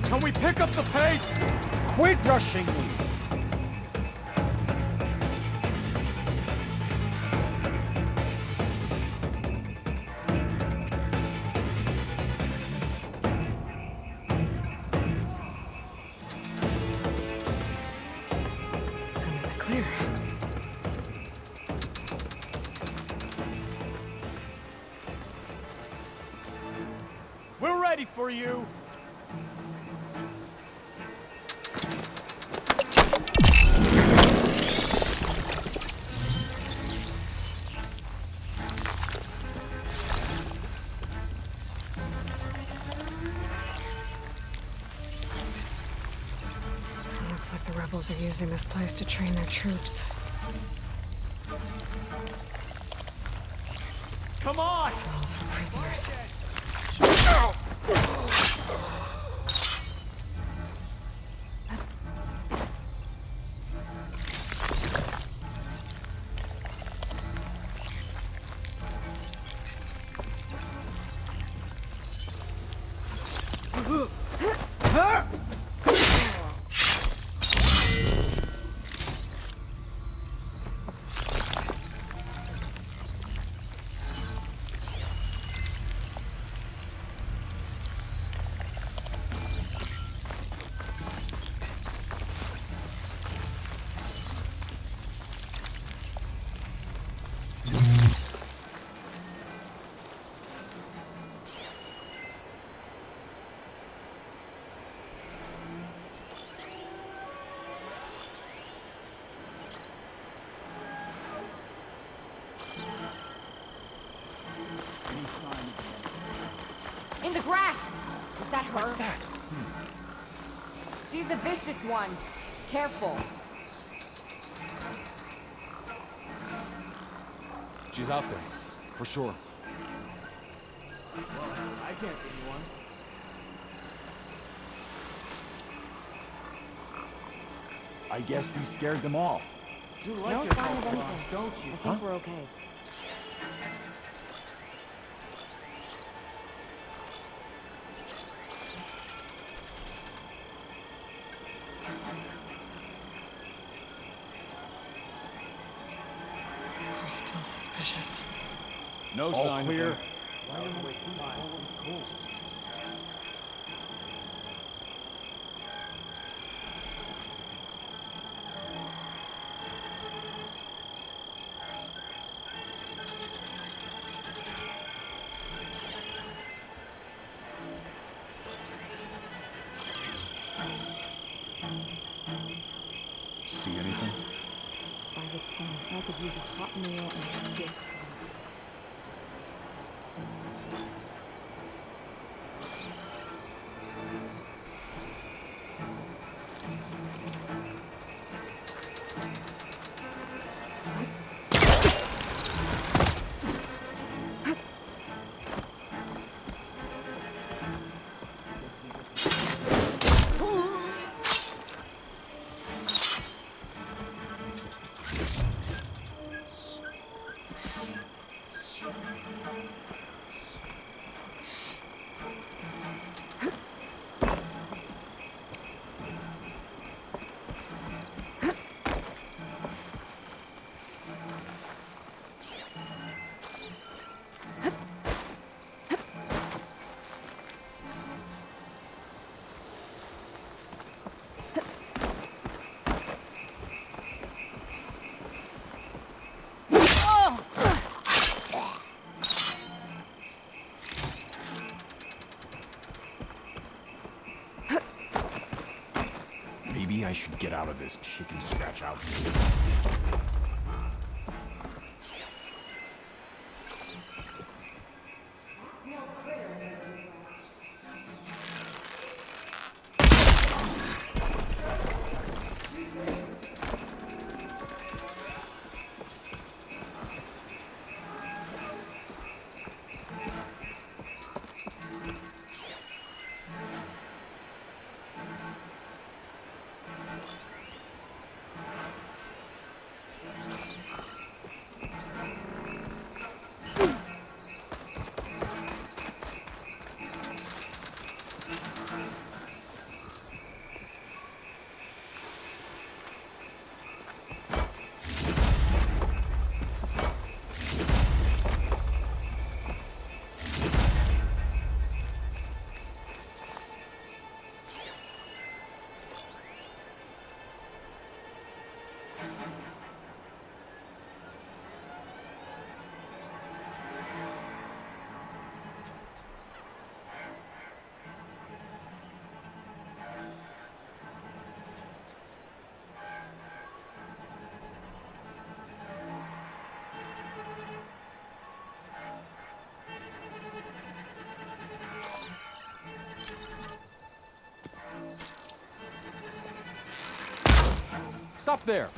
Speaker 14: Can we pick up the pace? Quit rushing me.
Speaker 4: Clear.
Speaker 14: We're ready for you.
Speaker 4: Looks like the rebels are using this place to train their troops.
Speaker 14: Come on!
Speaker 4: Cells for prisoners.
Speaker 12: the grass! Is that her?
Speaker 13: What's that?
Speaker 12: She's a vicious one. Careful.
Speaker 13: She's out there, for sure.
Speaker 14: I can't see anyone. I guess we scared them all. You like
Speaker 12: No
Speaker 14: yourself
Speaker 12: sign of
Speaker 14: a lot,
Speaker 12: anything.
Speaker 14: don't you?
Speaker 12: I think we're okay.
Speaker 6: We're still suspicious.
Speaker 14: No
Speaker 13: All
Speaker 14: sign
Speaker 13: clear.
Speaker 14: of them. Why am I wasting time? Cool.
Speaker 13: See anything?
Speaker 12: 5 of 10. I could use a hot meal and a stick.
Speaker 13: Maybe I should get out of this chicken scratch out.
Speaker 14: Stop there!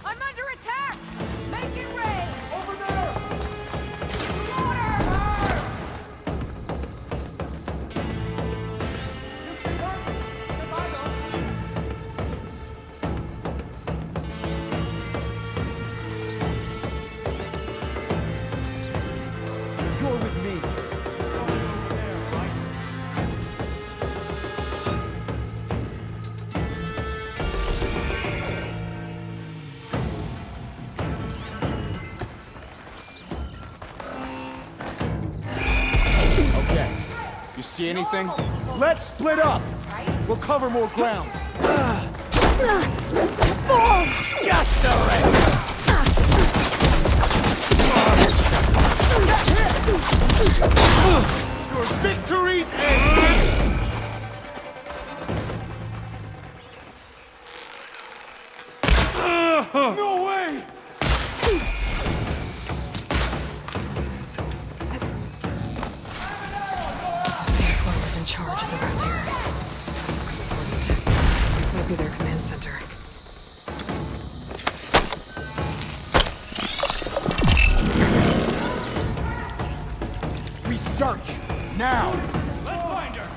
Speaker 12: I'm under attack! Make it rain!
Speaker 14: Over there! You're with me.
Speaker 13: See anything? Let's split up! We'll cover more ground.
Speaker 14: Just surrender! Your victories end here! No way!
Speaker 13: Search! Now!
Speaker 14: Let's find her!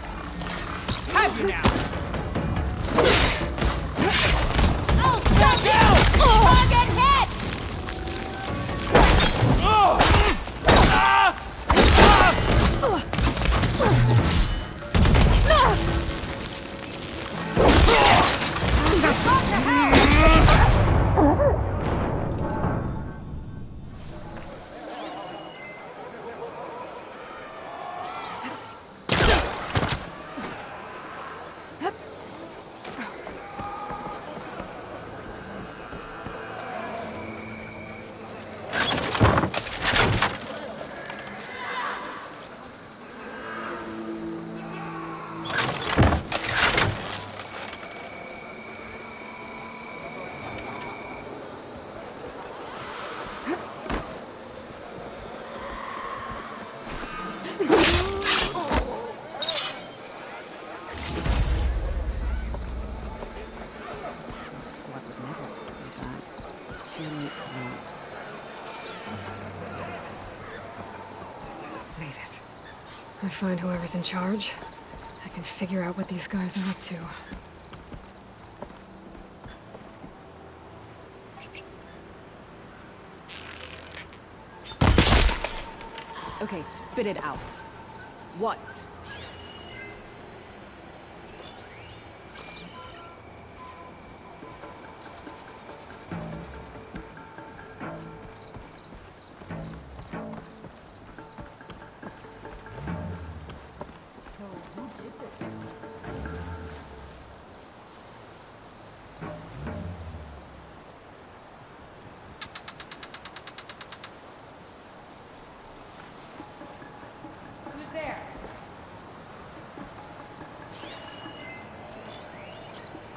Speaker 7: Have you now?
Speaker 12: Oh, stop it! Target hit!
Speaker 4: Made it. I find whoever's in charge. I can figure out what these guys are up to.
Speaker 15: Okay, spit it out. What?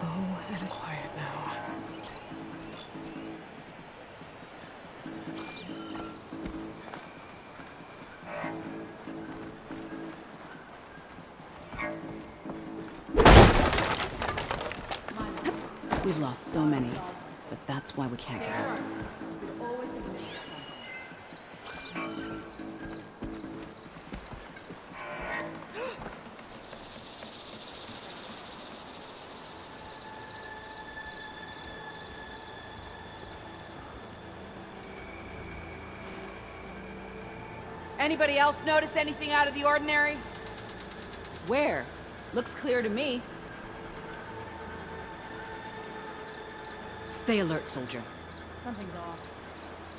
Speaker 4: Oh, and quiet now.
Speaker 15: We've lost so many, but that's why we can't get out.
Speaker 12: Anybody else notice anything out of the ordinary?
Speaker 15: Where? Looks clear to me. Stay alert, soldier.
Speaker 16: Something's off.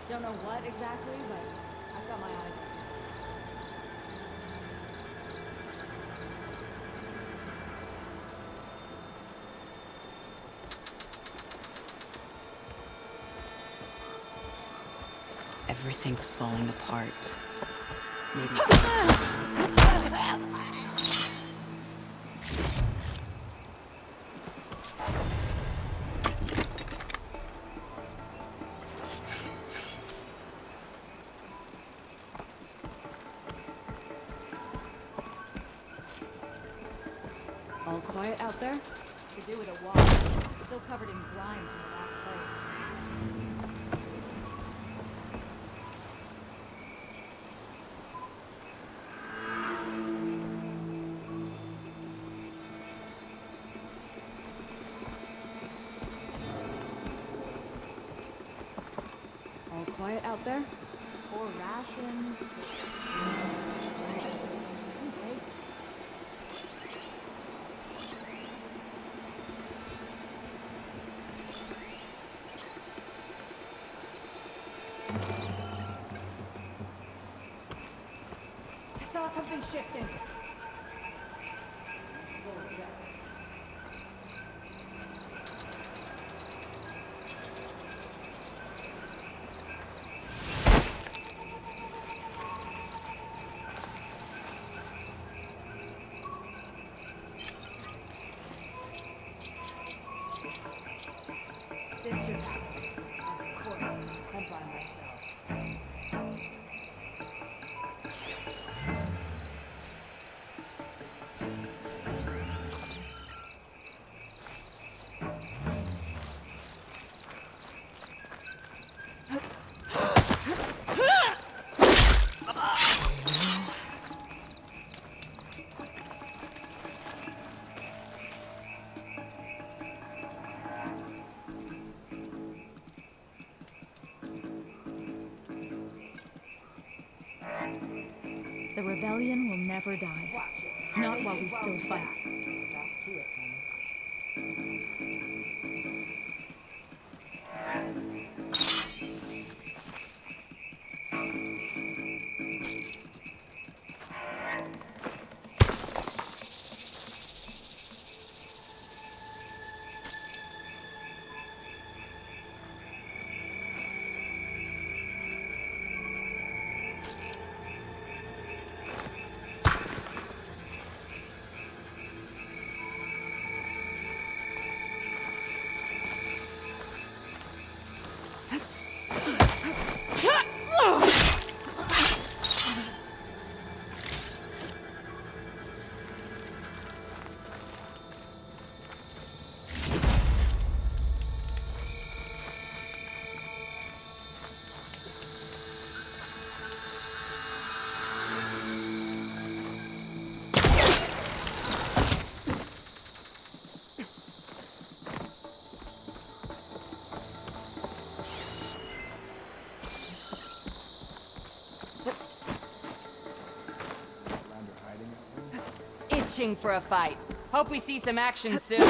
Speaker 16: Don't know what exactly, but I've got my eyes on.
Speaker 15: Everything's falling apart. Maybe. All quiet out there?
Speaker 16: Could do with a walk. Still covered in grime from the last place.
Speaker 15: All quiet out there?
Speaker 16: Poor rations. I saw something shifting. This just happened. Of course, I'm by myself. The rebellion will never die. Not while we still fight.
Speaker 12: Itching for a fight. Hope we see some action soon.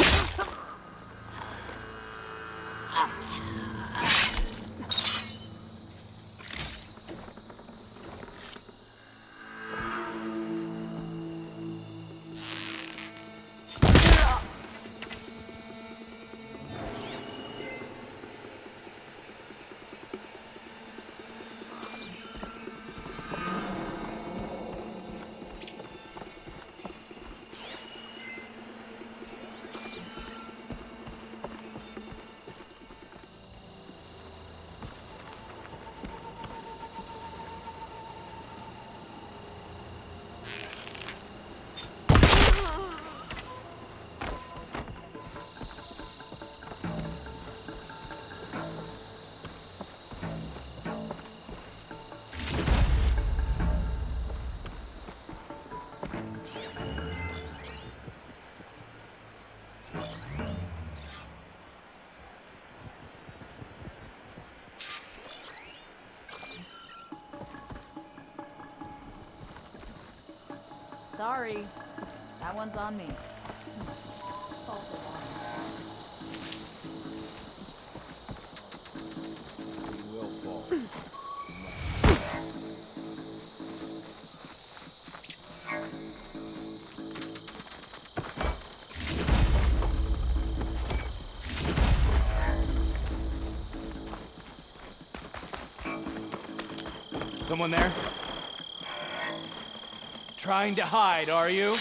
Speaker 16: Sorry. That one's on me.
Speaker 14: Someone there? Trying to hide, are you?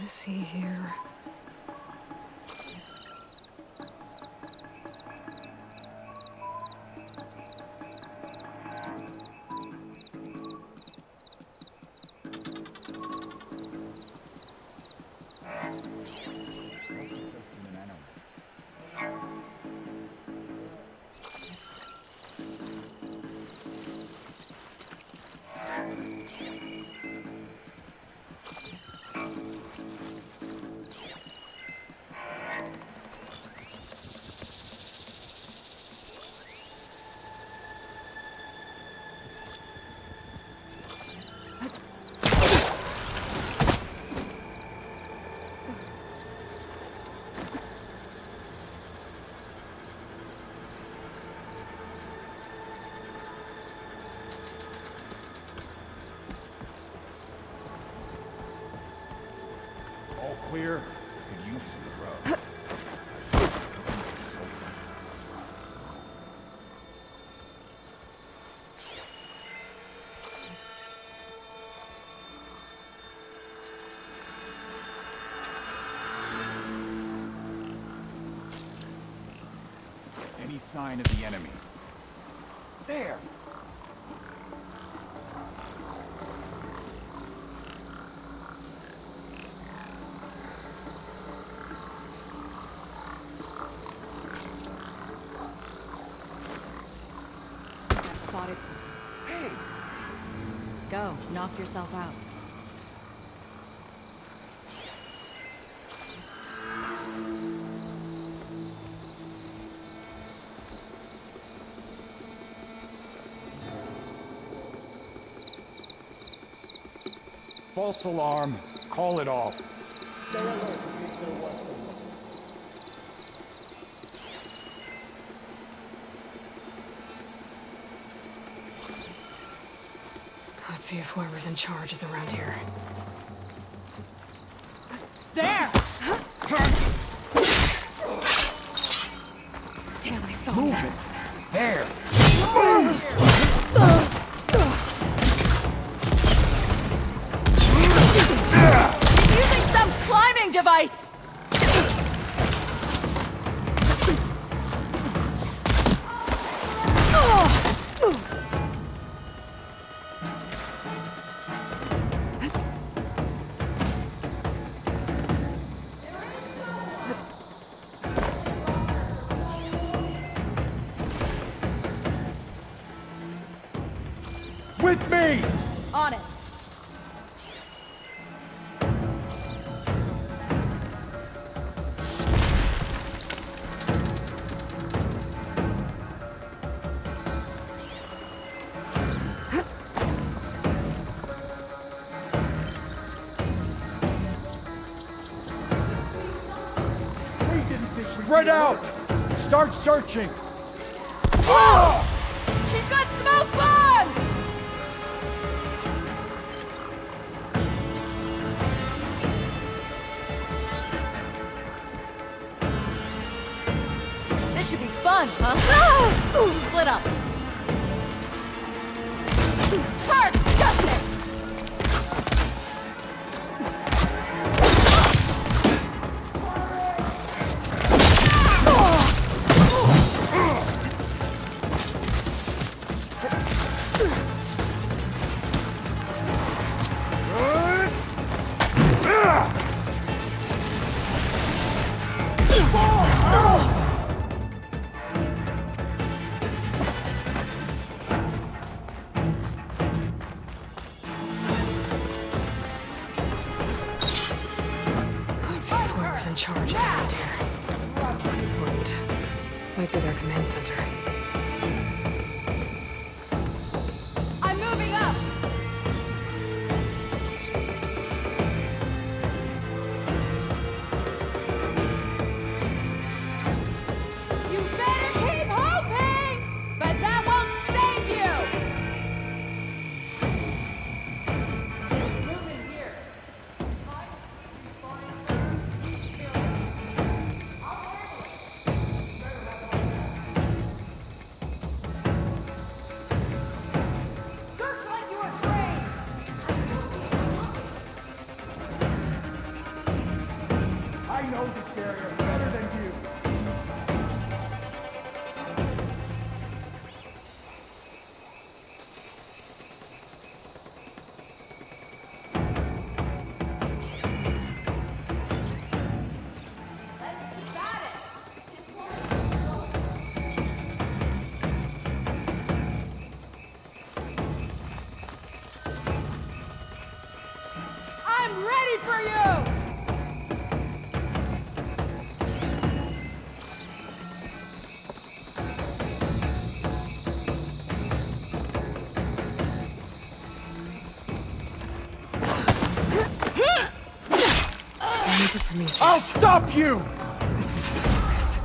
Speaker 4: to see here.
Speaker 13: All clear. Could use some grub. Any sign of the enemy? There!
Speaker 15: I've spotted something.
Speaker 13: Hey!
Speaker 15: Go, knock yourself out.
Speaker 13: False alarm. Call it off.
Speaker 4: Let's see if whoever's in charge is around here.
Speaker 7: There!
Speaker 4: Damn, I saw
Speaker 13: Move
Speaker 4: that.
Speaker 13: it! There!
Speaker 12: Using some climbing device!
Speaker 13: With me!
Speaker 12: On it.
Speaker 13: Spread out! Start searching!
Speaker 12: She's got smoke bombs! This should be fun, huh? Split up. Parks, Justin!
Speaker 4: Let's see if whoever's in charge is around here. Looks important. Might be their command center.
Speaker 12: I'm moving up! You better keep hoping! But that won't save you! Moving here.
Speaker 13: I know this area better than you.
Speaker 12: I'm ready for you!
Speaker 4: Sounds of Prometheus.
Speaker 13: I'll stop you!
Speaker 4: This one has a focus.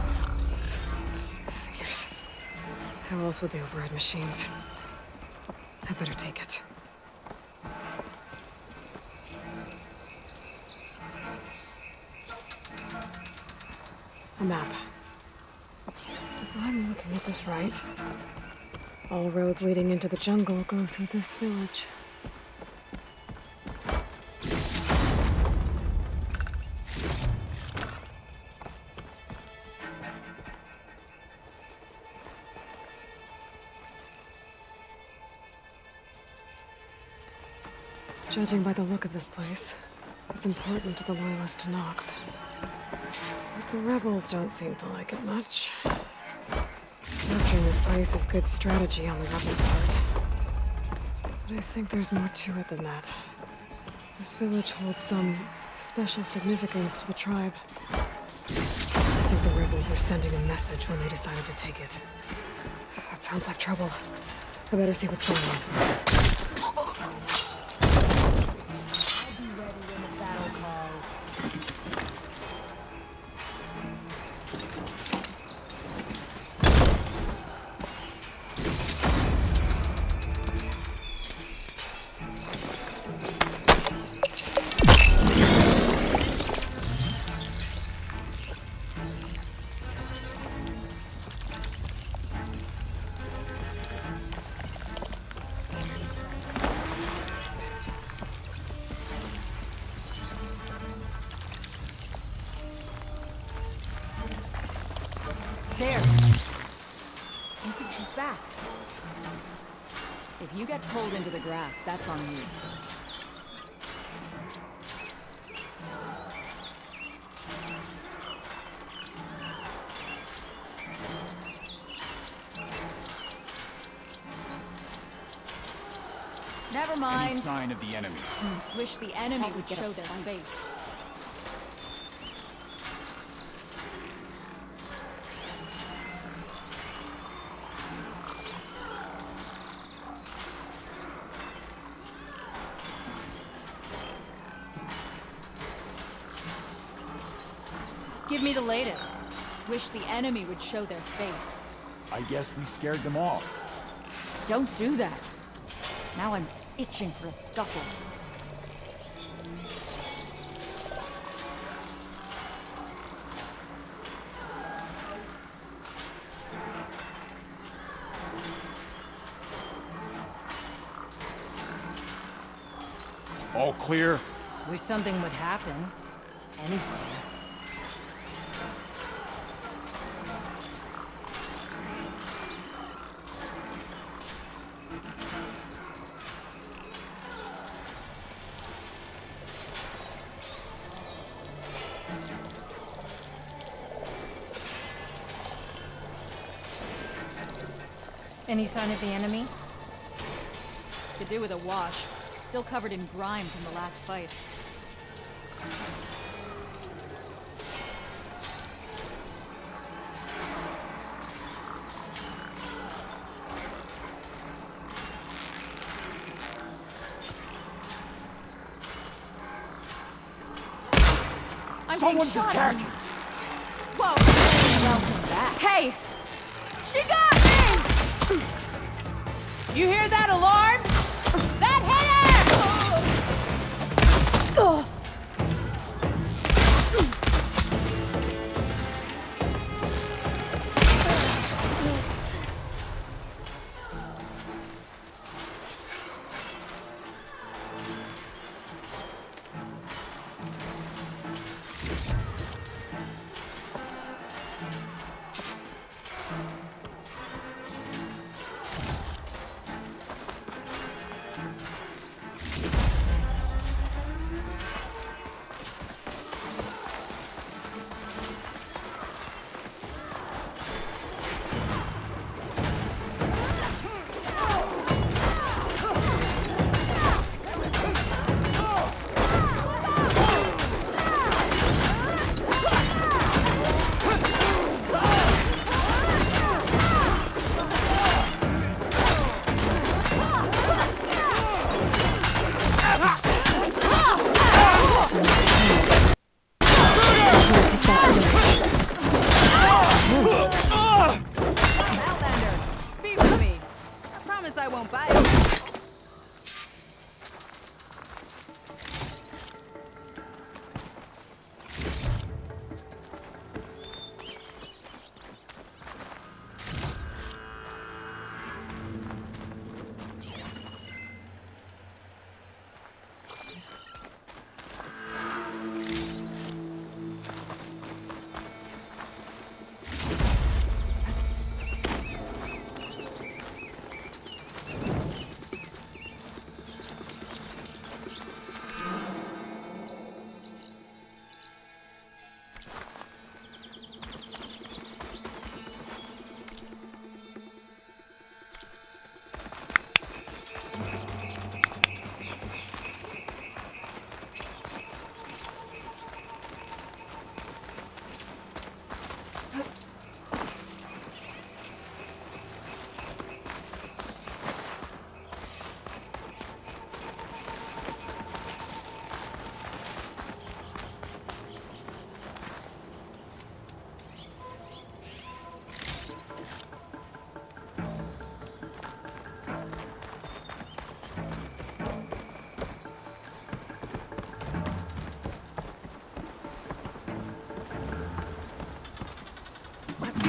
Speaker 4: Figures. How else would they override machines? I better take it. A map. If I'm looking at this right, all roads leading into the jungle go through this village. Judging by the look of this place, it's important to the Loyalists to knock. But the rebels don't seem to like it much. Capturing this place is good strategy on the rebels' part. But I think there's more to it than that. This village holds some special significance to the tribe. I think the rebels were sending a message when they decided to take it. That sounds like trouble. I better see what's going on.
Speaker 15: There. You can choose back. If you get pulled into the grass, that's on you. Never mind.
Speaker 13: Any sign of the enemy?
Speaker 15: Wish the enemy would show their face. Give me the latest. Wish the enemy would show their face.
Speaker 13: I guess we scared them off.
Speaker 15: Don't do that. Now I'm itching for a scuffle.
Speaker 13: All clear?
Speaker 15: Wish something would happen. Anything. Any sign of the enemy? Could do with a wash. Still covered in grime from the last fight.
Speaker 13: Someone's attacking!
Speaker 15: Whoa! Welcome back. Hey! She got me!
Speaker 7: You hear that alarm? That hit him!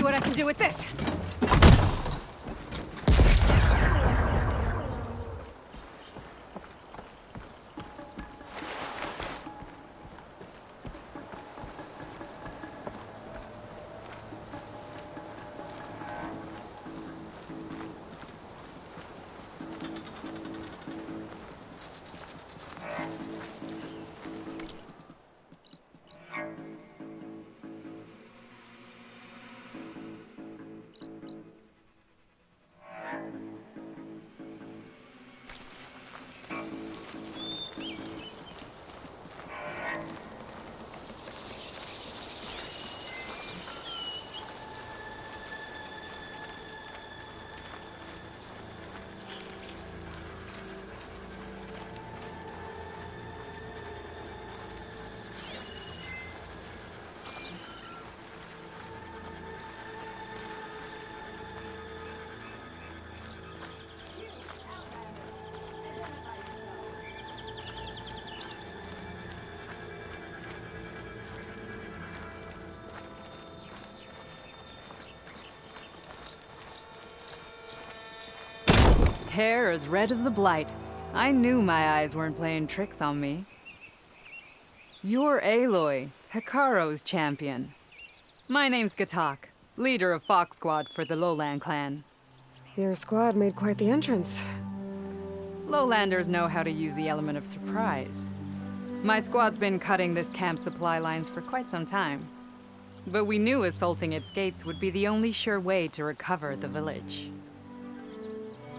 Speaker 4: see what I can do with this.
Speaker 6: Hair as red as the blight. I knew my eyes weren't playing tricks on me. You're Aloy, Hikaru's champion. My name's Gatak, leader of Fox Squad for the Lowland clan.
Speaker 4: Your squad made quite the entrance.
Speaker 6: Lowlanders know how to use the element of surprise. My squad's been cutting this camp's supply lines for quite some time. But we knew assaulting its gates would be the only sure way to recover the village.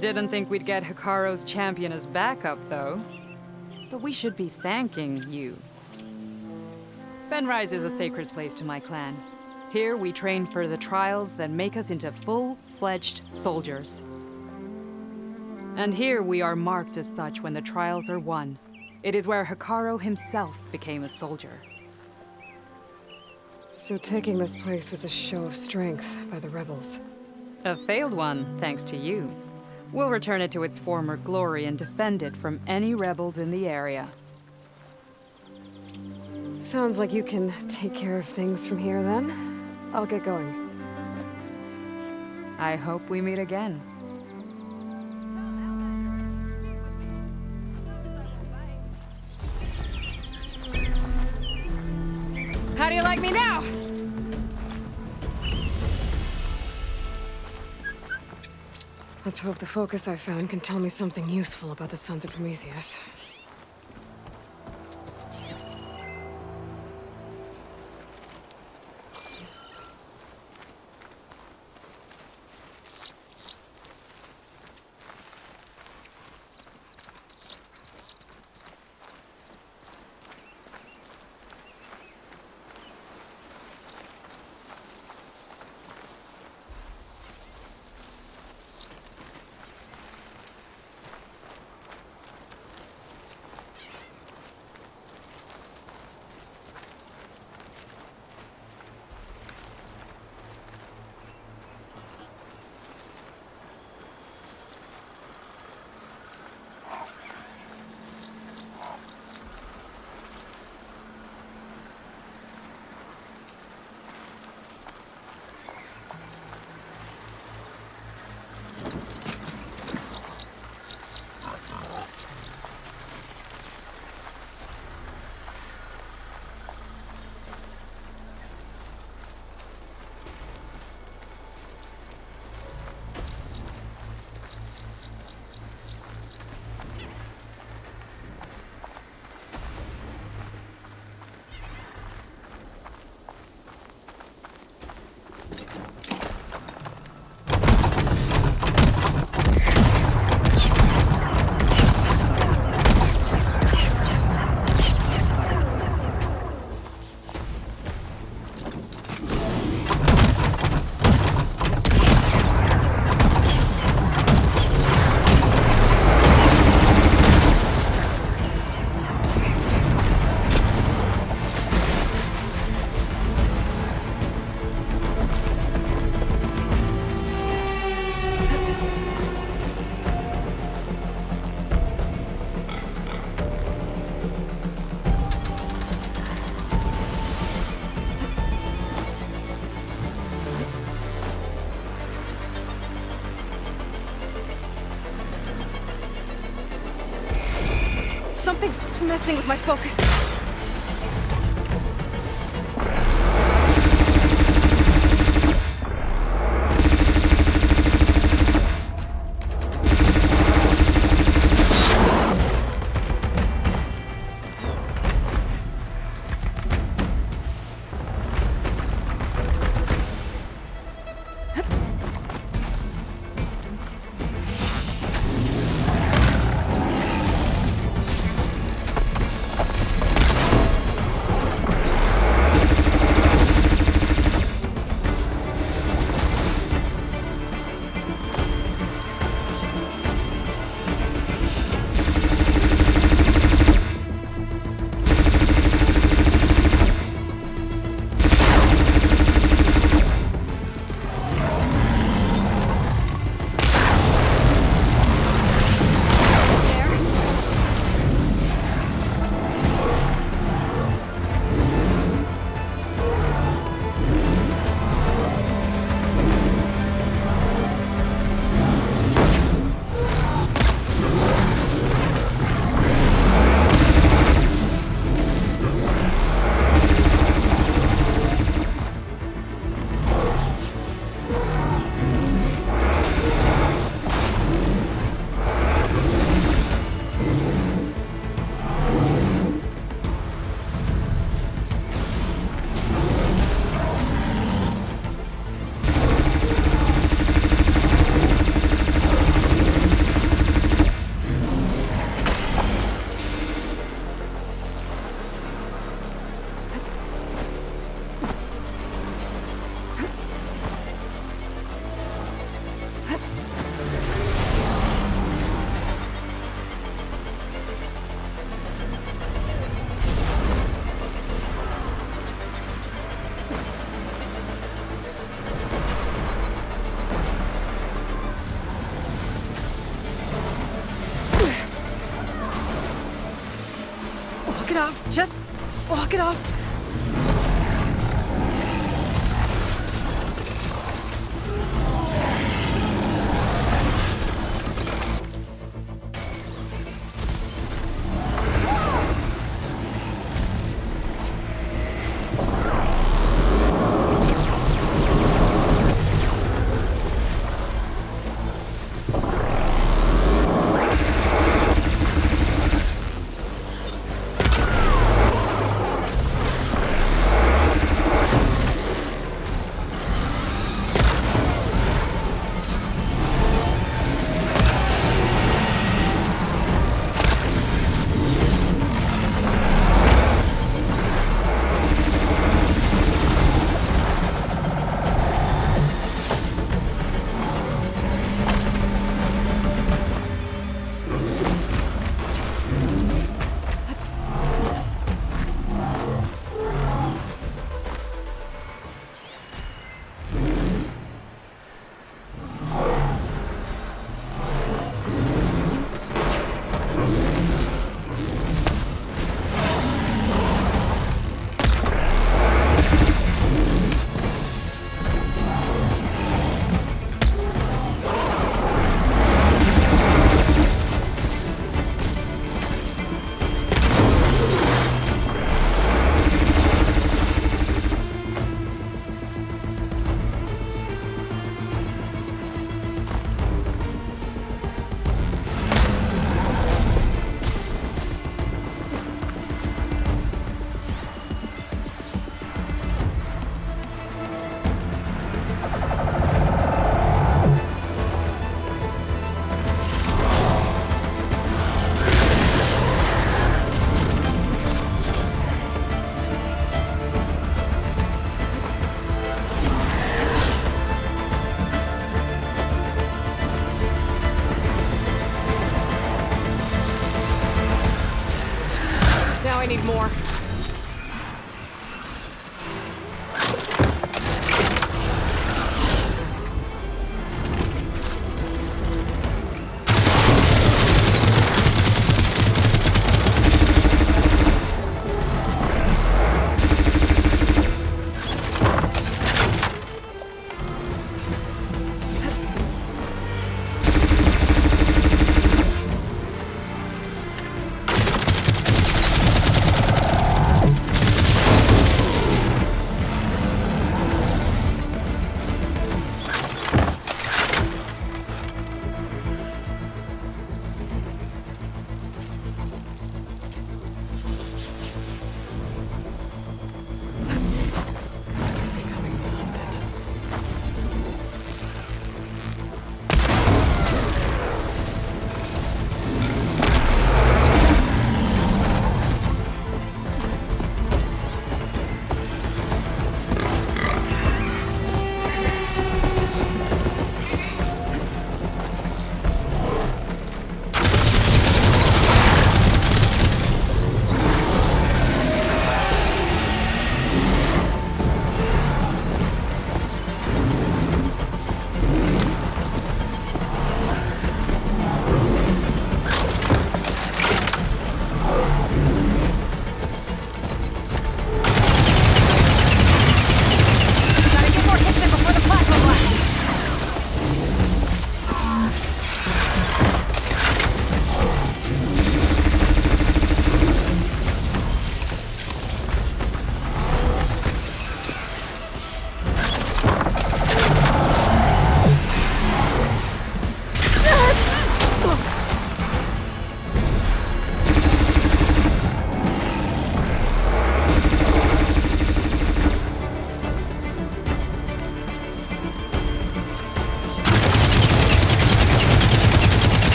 Speaker 6: Didn't think we'd get Hikaru's champion as backup, though. But we should be thanking you. Fenrise is a sacred place to my clan. Here we train for the trials that make us into full-fledged soldiers. And here we are marked as such when the trials are won. It is where Hikaru himself became a soldier.
Speaker 4: So taking this place was a show of strength by the rebels.
Speaker 6: A failed one, thanks to you. We'll return it to its former glory and defend it from any rebels in the area.
Speaker 4: Sounds like you can take care of things from here, then. I'll get going.
Speaker 6: I hope we meet again.
Speaker 4: How do you like me now? Let's hope the focus I found can tell me something useful about the Sons of Prometheus. Something's messing with my focus. Walk it off. Just walk it off.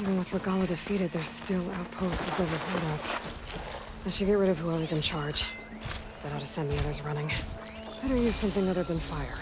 Speaker 4: Even with Regala defeated, there's still outposts with other holdouts. I should get rid of whoever's in charge. That ought to send the others running. Better use something other than fire.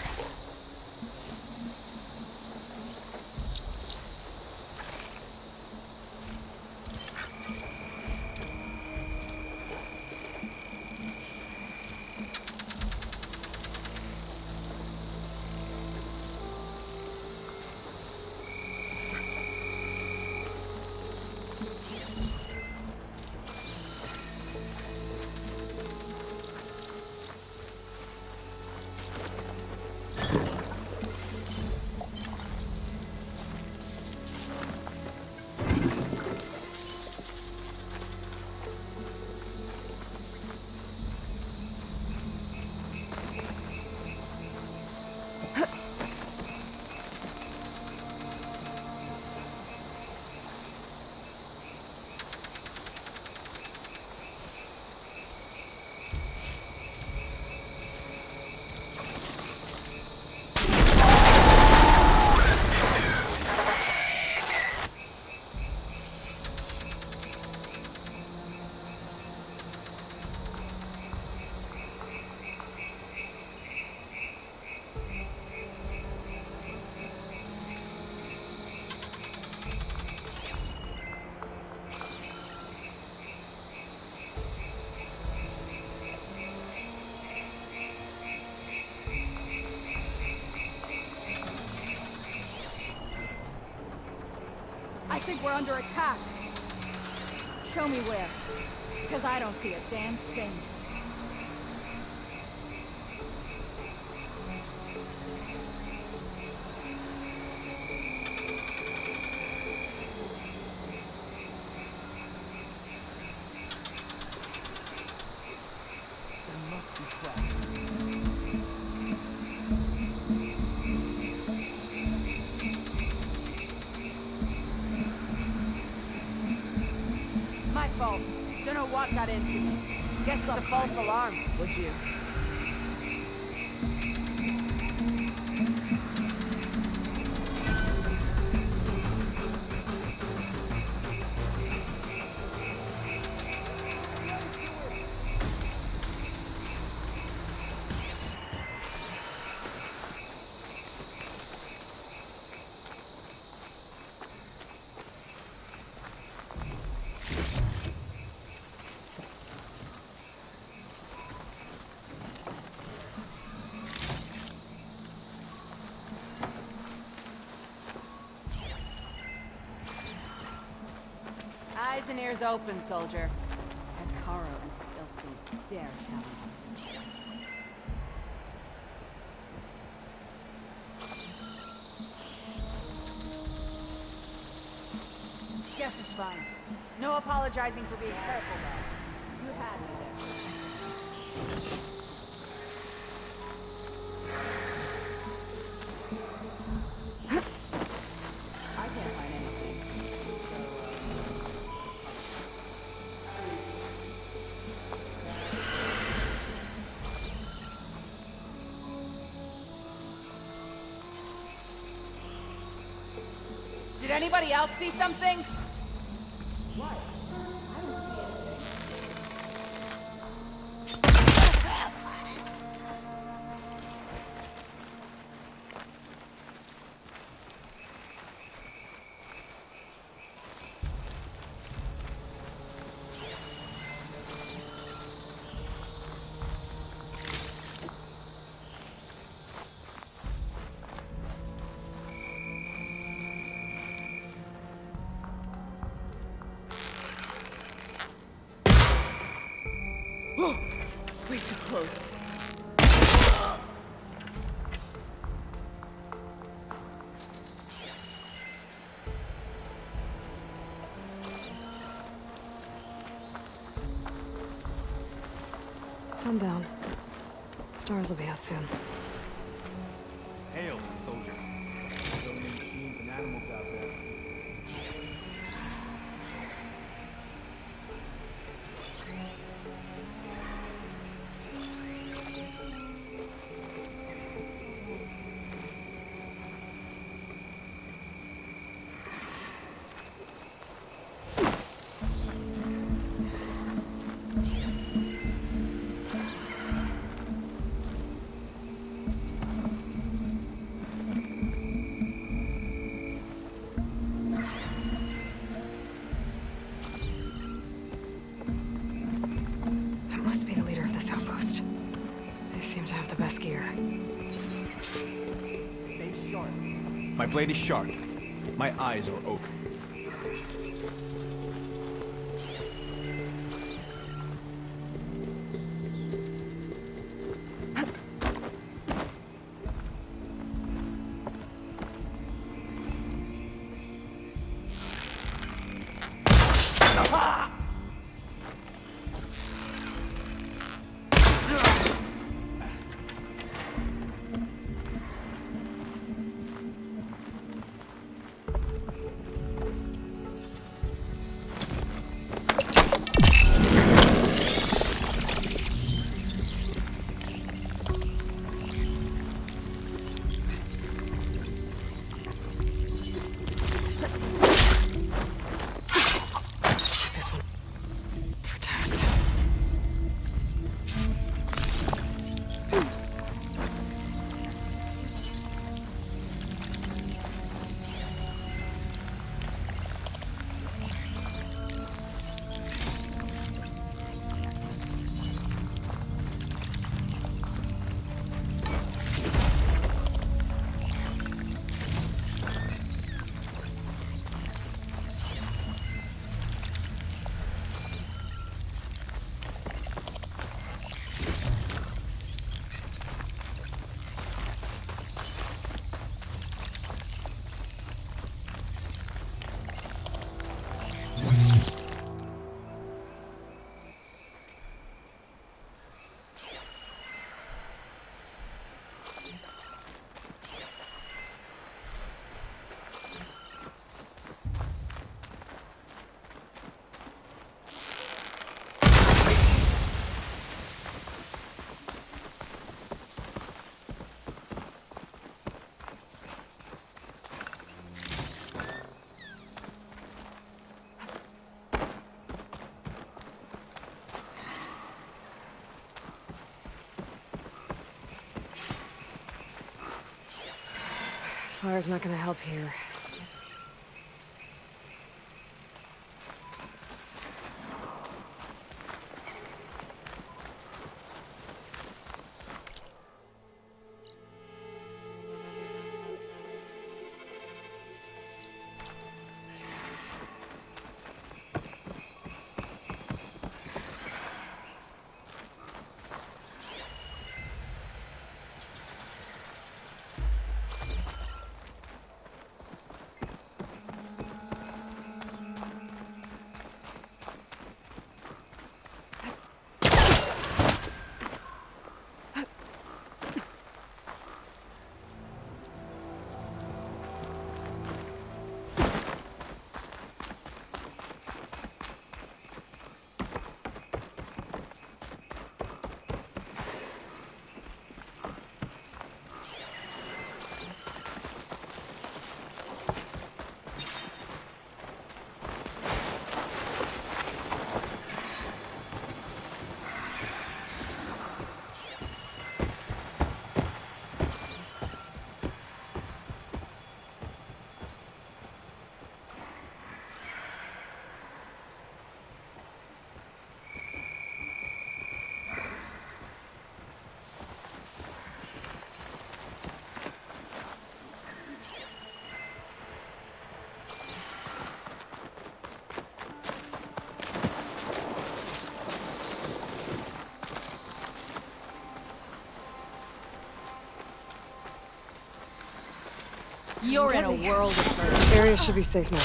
Speaker 15: I think we're under attack. Show me where. Because I don't see a damn thing.
Speaker 14: There must be traps.
Speaker 12: My fault. Don't know what got into me. Guess the false alarm, would you? Eyes and ears open, soldier. And Karo and filthy dare challenge. Guess it's fine. No apologizing for being careful, though. You had me there. I can't find anything. Did anybody else see something? What? I don't see anything. Way too close.
Speaker 4: Sundown. Stars will be out soon.
Speaker 14: Hail, soldier. So many teams and animals out there.
Speaker 4: must be the leader of this outpost. They seem to have the best gear.
Speaker 13: Stay sharp. My blade is sharp. My eyes are open.
Speaker 4: Fire's not gonna help here.
Speaker 15: You're in a world of hurt.
Speaker 4: Area should be safe now.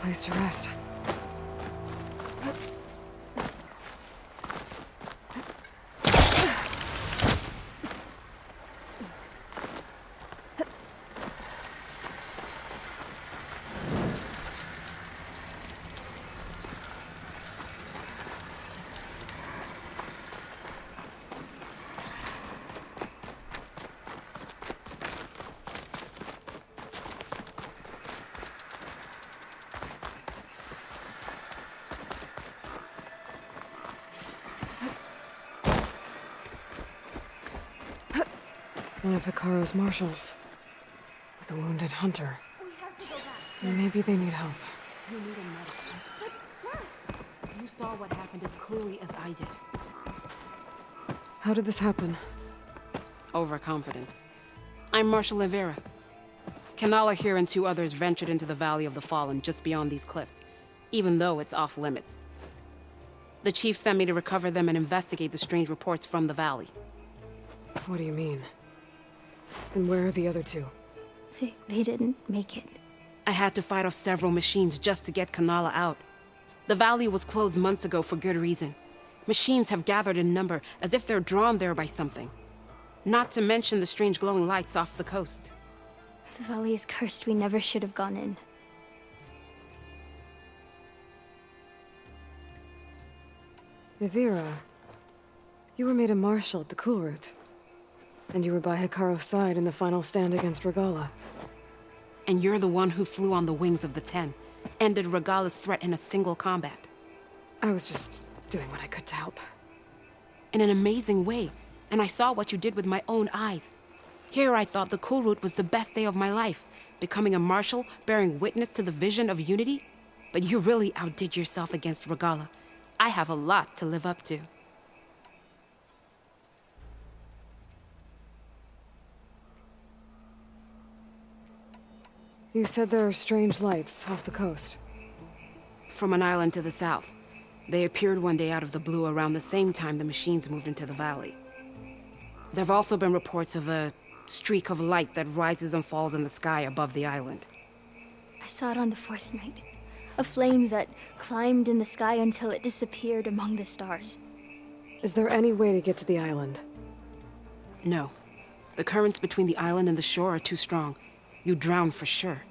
Speaker 4: Place to rest. One of Hikaru's marshals. With a wounded hunter. Maybe they need help.
Speaker 7: You need a medicine. You saw what happened as clearly as I did.
Speaker 4: How did this happen?
Speaker 7: Overconfidence. I'm Marshal Rivera. Kanala here and 2 others ventured into the Valley of the Fallen just beyond these cliffs, even though it's off limits. The chief sent me to recover them and investigate the strange reports from the valley.
Speaker 4: What do you mean? And where are the other 2?
Speaker 5: They didn't make it.
Speaker 7: I had to fight off several machines just to get Kanala out. The valley was closed months ago for good reason. Machines have gathered in number as if they're drawn there by something. Not to mention the strange glowing lights off the coast.
Speaker 5: The valley is cursed. We never should have gone in.
Speaker 4: Rivera, you were made a marshal at the Cool Route. And you were by Hikaru's side in the final stand against Regala.
Speaker 7: And you're the one who flew on the wings of the 10, ended Regala's threat in a single combat.
Speaker 4: I was just doing what I could to help.
Speaker 7: In an amazing way, and I saw what you did with my own eyes. Here I thought the Cool Route was the best day of my life, becoming a marshal, bearing witness to the vision of unity. But you really outdid yourself against Regala. I have a lot to live up to.
Speaker 4: You said there are strange lights off the coast.
Speaker 7: From an island to the south. They appeared one day out of the blue around the same time the machines moved into the valley. There have also been reports of a streak of light that rises and falls in the sky above the island.
Speaker 5: I saw it on the 4th night. A flame that climbed in the sky until it disappeared among the stars.
Speaker 4: Is there any way to get to the island?
Speaker 7: No. The currents between the island and the shore are too strong. You'd drown for sure.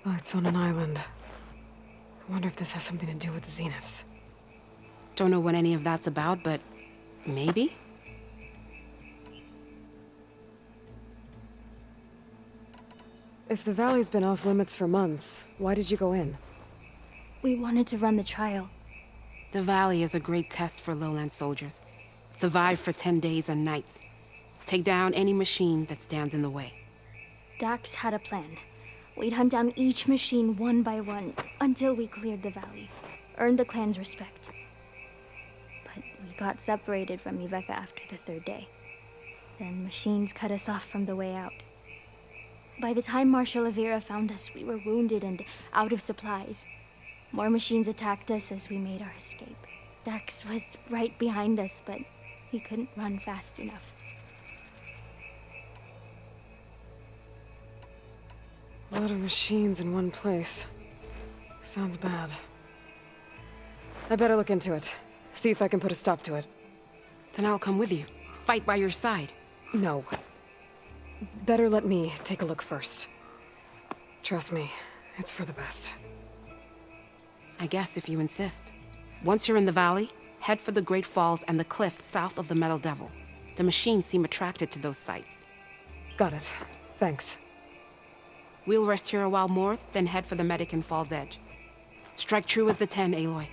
Speaker 4: Oh, it's on an island. I wonder if this has something to do with the Zeniths.
Speaker 7: Don't know what any of that's about, but maybe?
Speaker 4: If the valley's been off limits for months, why did you go in?
Speaker 5: We wanted to run the trial.
Speaker 7: The valley is a great test for lowland soldiers. Survive for 10 days and nights. Take down any machine that stands in the way.
Speaker 5: Dax had a plan. We'd hunt down each machine one by one until we cleared the valley, earned the clan's respect. But we got separated from Iveka after the 3rd day. Then machines cut us off from the way out. By the time Marshal Rivera found us, we were wounded and out of supplies. More machines attacked us as we made our escape. Dax was right behind us, but he couldn't run fast enough.
Speaker 4: A lot of machines in one place. Sounds bad. I better look into it. See if I can put a stop to it.
Speaker 7: Then I'll come with you. Fight by your side.
Speaker 4: No. Better let me take a look first. Trust me, it's for the best.
Speaker 7: I guess if you insist. Once you're in the valley, head for the Great Falls and the cliff south of the Metal Devil. The machines seem attracted to those sites.
Speaker 4: Got it. Thanks.
Speaker 7: We'll rest here a while more, then head for the medic in Fall's Edge. Strike true as the 10, Aloy.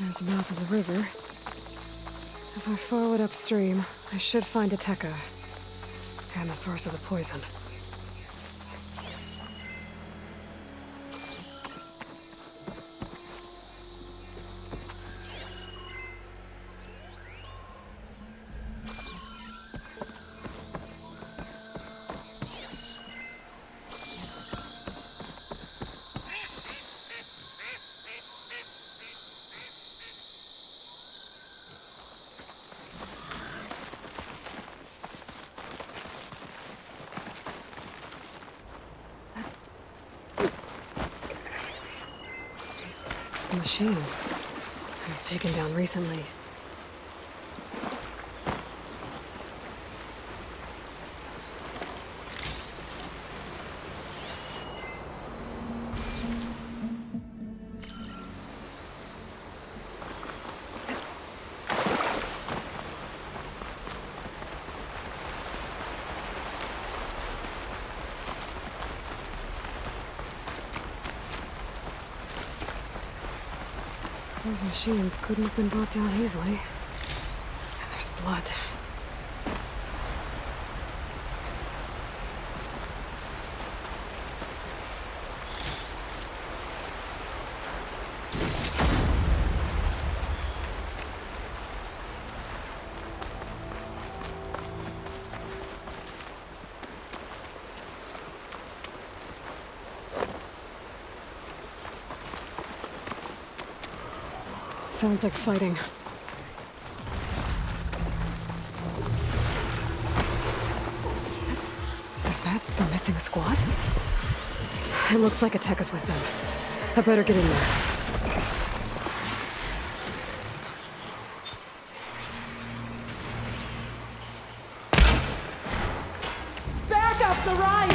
Speaker 4: There's the mouth of the river. If I follow it upstream, I should find a Tekka. And the source of the poison. Machine. It was taken down recently. Those machines couldn't have been brought down easily. And there's blood. Sounds like fighting. Is that the missing squad? It looks like a Tekka's with them. I better get in there.
Speaker 7: Back up the right!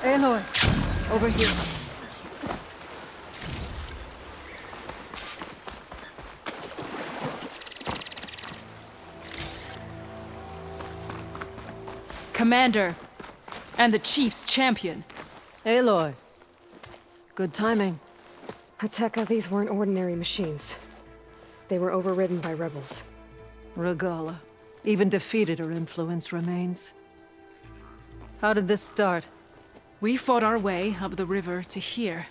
Speaker 17: Aloy, over here.
Speaker 15: Commander, and the Chief's champion.
Speaker 17: Aloy. Good timing.
Speaker 4: Tekka, these weren't ordinary machines. They were overridden by rebels.
Speaker 17: Regala. Even defeated, her influence remains. How did this start?
Speaker 15: We fought our way up the river to here.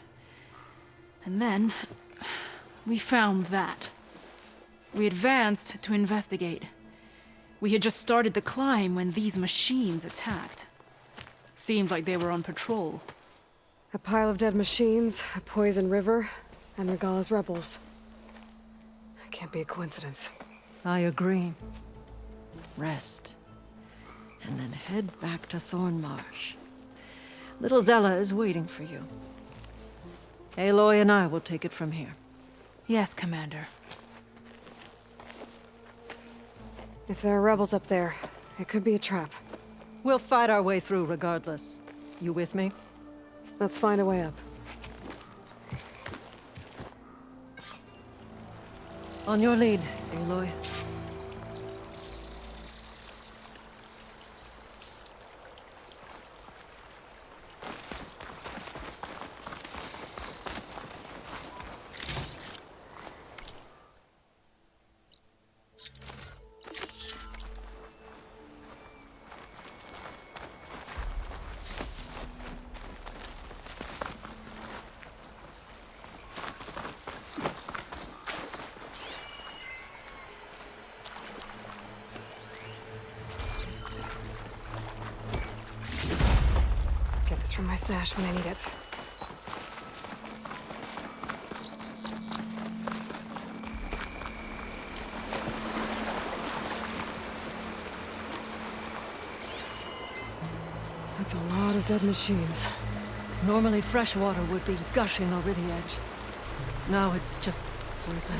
Speaker 15: And then, we found that. We advanced to investigate. We had just started the climb when these machines attacked. Seemed like they were on patrol.
Speaker 4: A pile of dead machines, a poison river, and Regala's rebels. It can't be a coincidence.
Speaker 17: I agree. Rest. And then head back to Thornmarsh. Little Zella is waiting for you. Aloy and I will take it from here.
Speaker 15: Yes, Commander.
Speaker 4: If there are rebels up there, it could be a trap.
Speaker 17: We'll fight our way through regardless. You with me?
Speaker 4: Let's find a way up.
Speaker 17: On your lead, Aloy.
Speaker 4: Get this from my stash when I need it. That's a lot of dead machines.
Speaker 17: Normally fresh water would be gushing over the edge. Now it's just poison.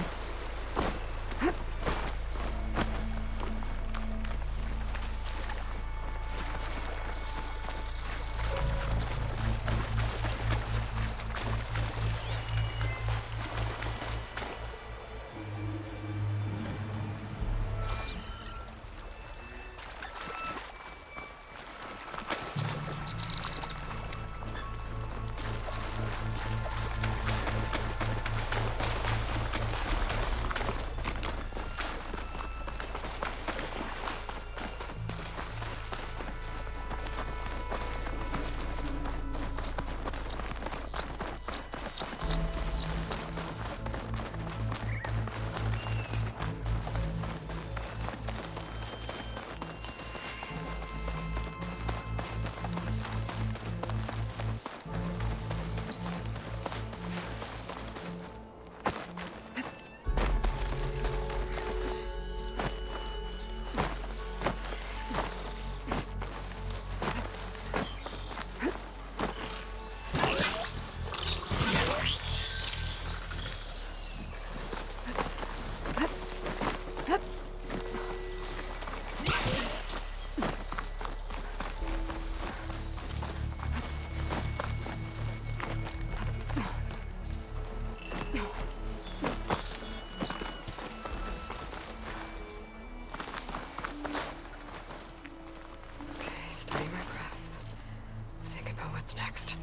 Speaker 4: Next.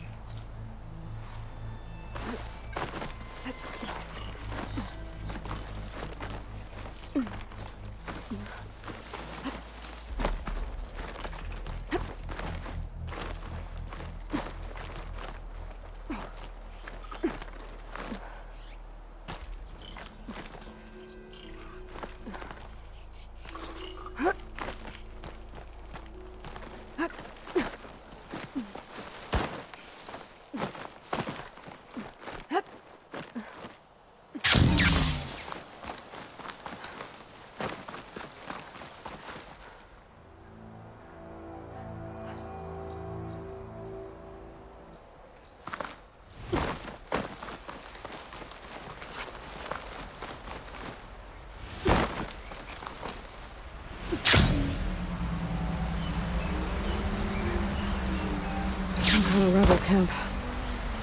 Speaker 4: A rebel camp.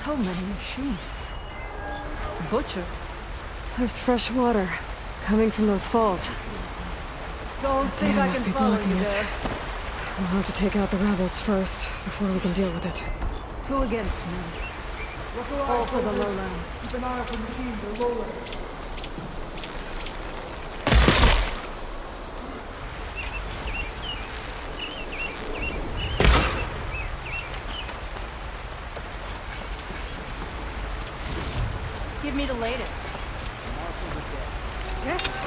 Speaker 17: So many machines. Butcher.
Speaker 4: There's fresh water coming from those falls.
Speaker 17: Don't think
Speaker 4: Dam
Speaker 17: I
Speaker 4: must
Speaker 17: can
Speaker 4: be
Speaker 17: follow
Speaker 4: blocking
Speaker 17: you
Speaker 4: it.
Speaker 17: there.
Speaker 4: We'll have to take out the rebels first before we can deal with it.
Speaker 17: 2 against me. All for the lowland.
Speaker 14: Keep an eye out for machines or lowland.
Speaker 12: Give me the latest.
Speaker 4: Yes.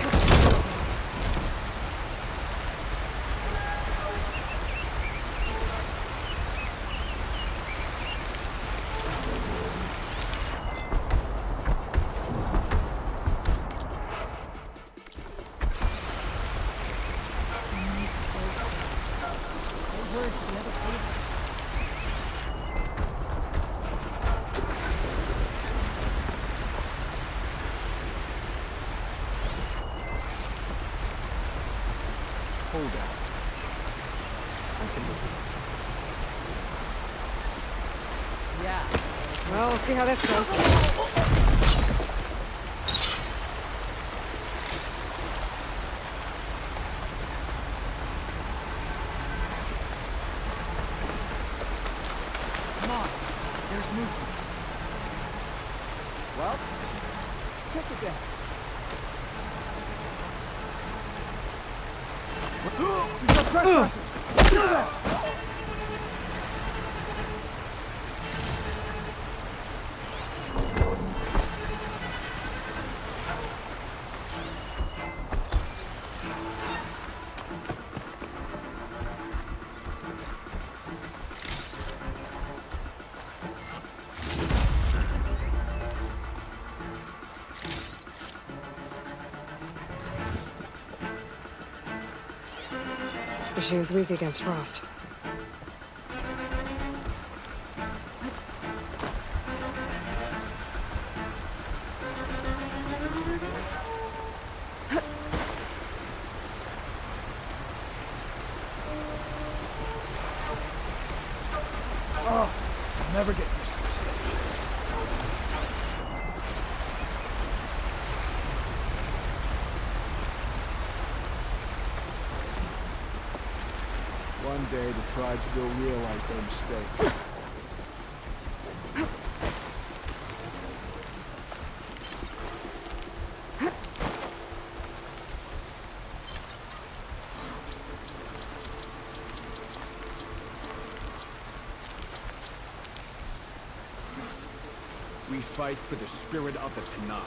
Speaker 4: Well, we'll see how this goes.
Speaker 8: Come on, there's movement. Well, check it down. We've got pressure! Do that!
Speaker 4: Machine's weak against frost.
Speaker 8: Oh, I'll never get used to this stage. One day the tribes will realize their mistake. We fight for the spirit of the Tanakh.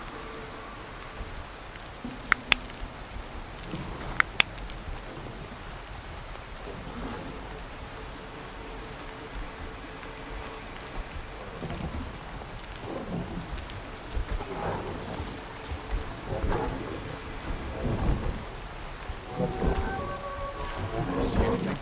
Speaker 8: See anything?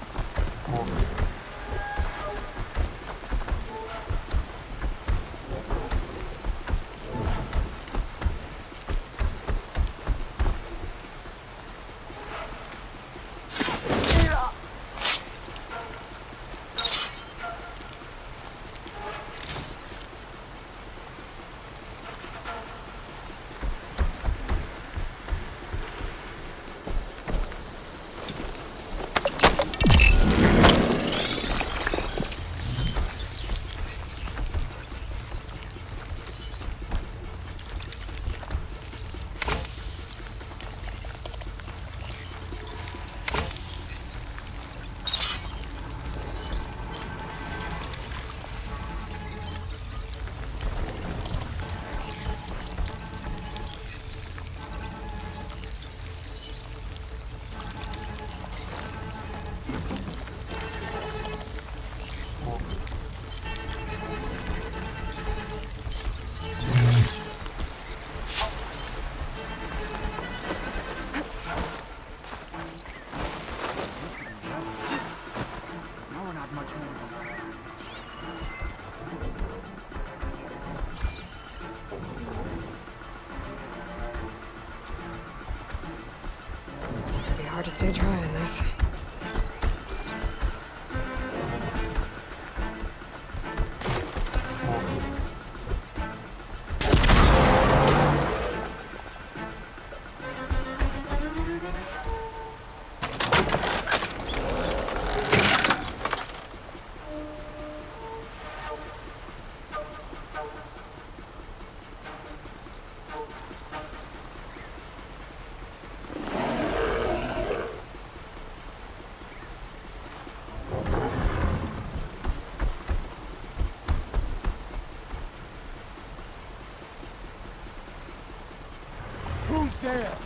Speaker 4: Hard to stay dry in this.
Speaker 13: Who's there?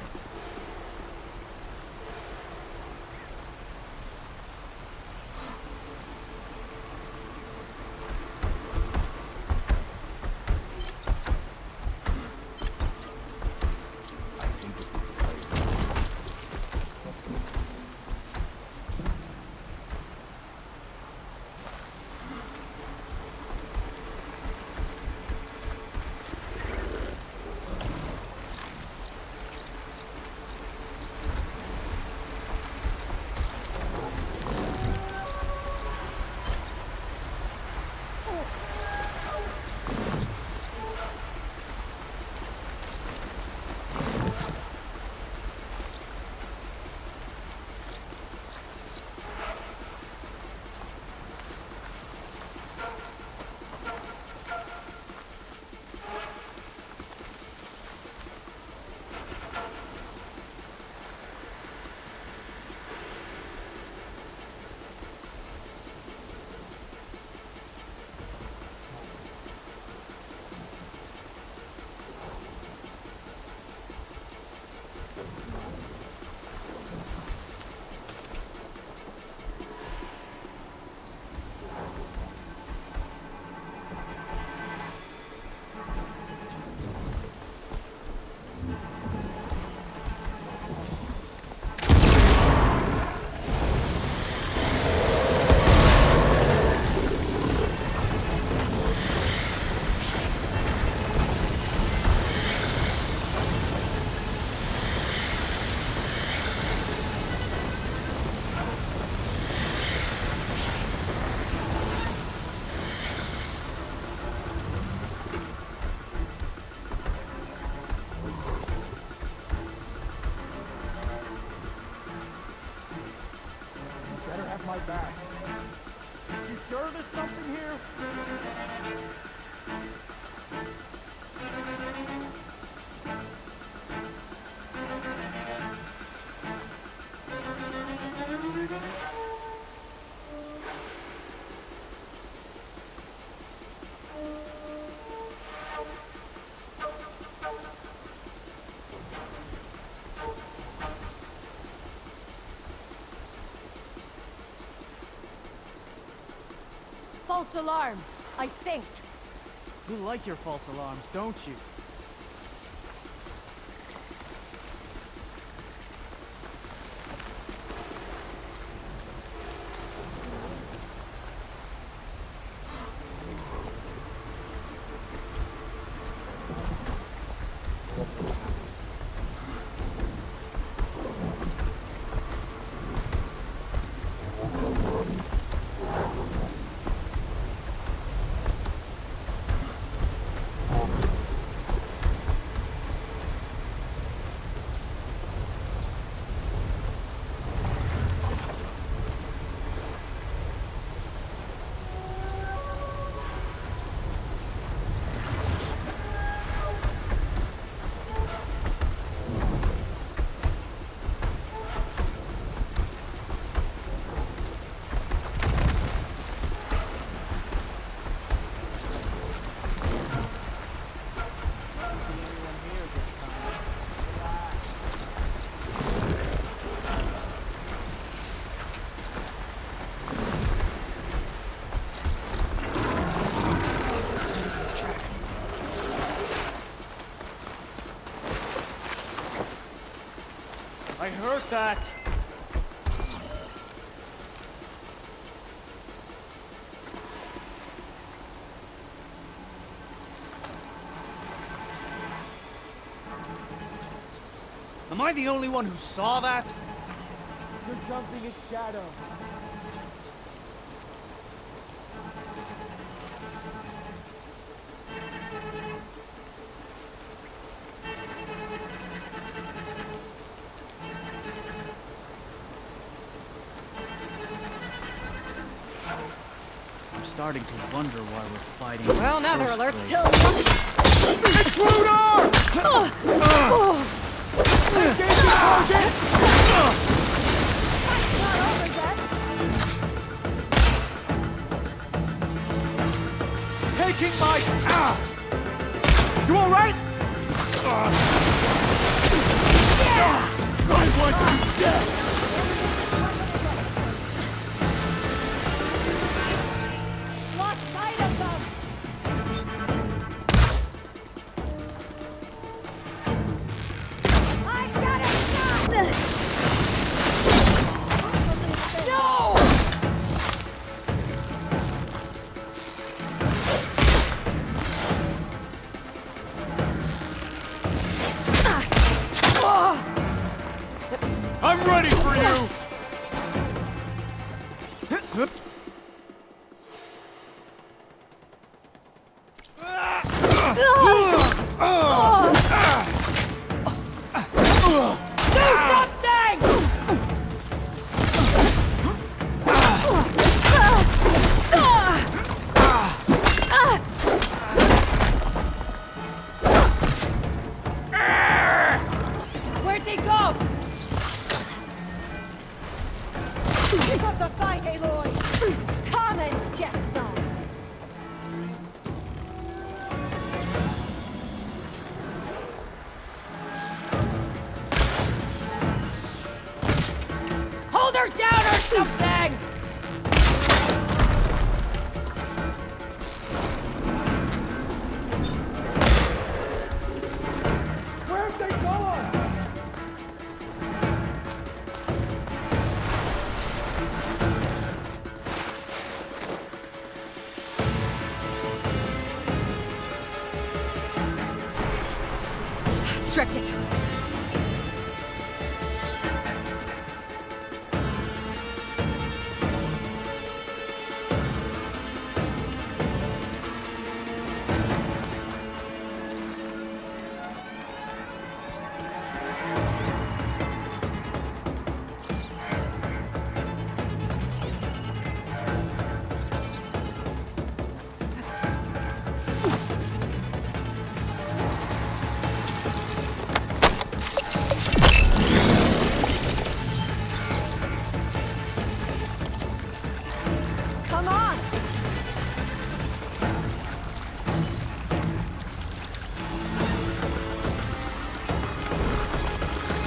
Speaker 14: sure there's something here?
Speaker 16: False alarm, I think.
Speaker 14: You like your false alarms, don't you? I heard that! Am I the only one who saw that? You're jumping its shadow. I'm starting to wonder why we're fighting.
Speaker 4: Well, now they're alerts.
Speaker 14: Taking my... You all right? I want you dead!
Speaker 16: Lost sight of them! I got it! No!
Speaker 14: I'm ready for you!
Speaker 16: Do something! Where'd they go? Keep up the fight, Aloy! Come and get some! Hold her down or something!
Speaker 14: Where's they going?
Speaker 4: Stretch it.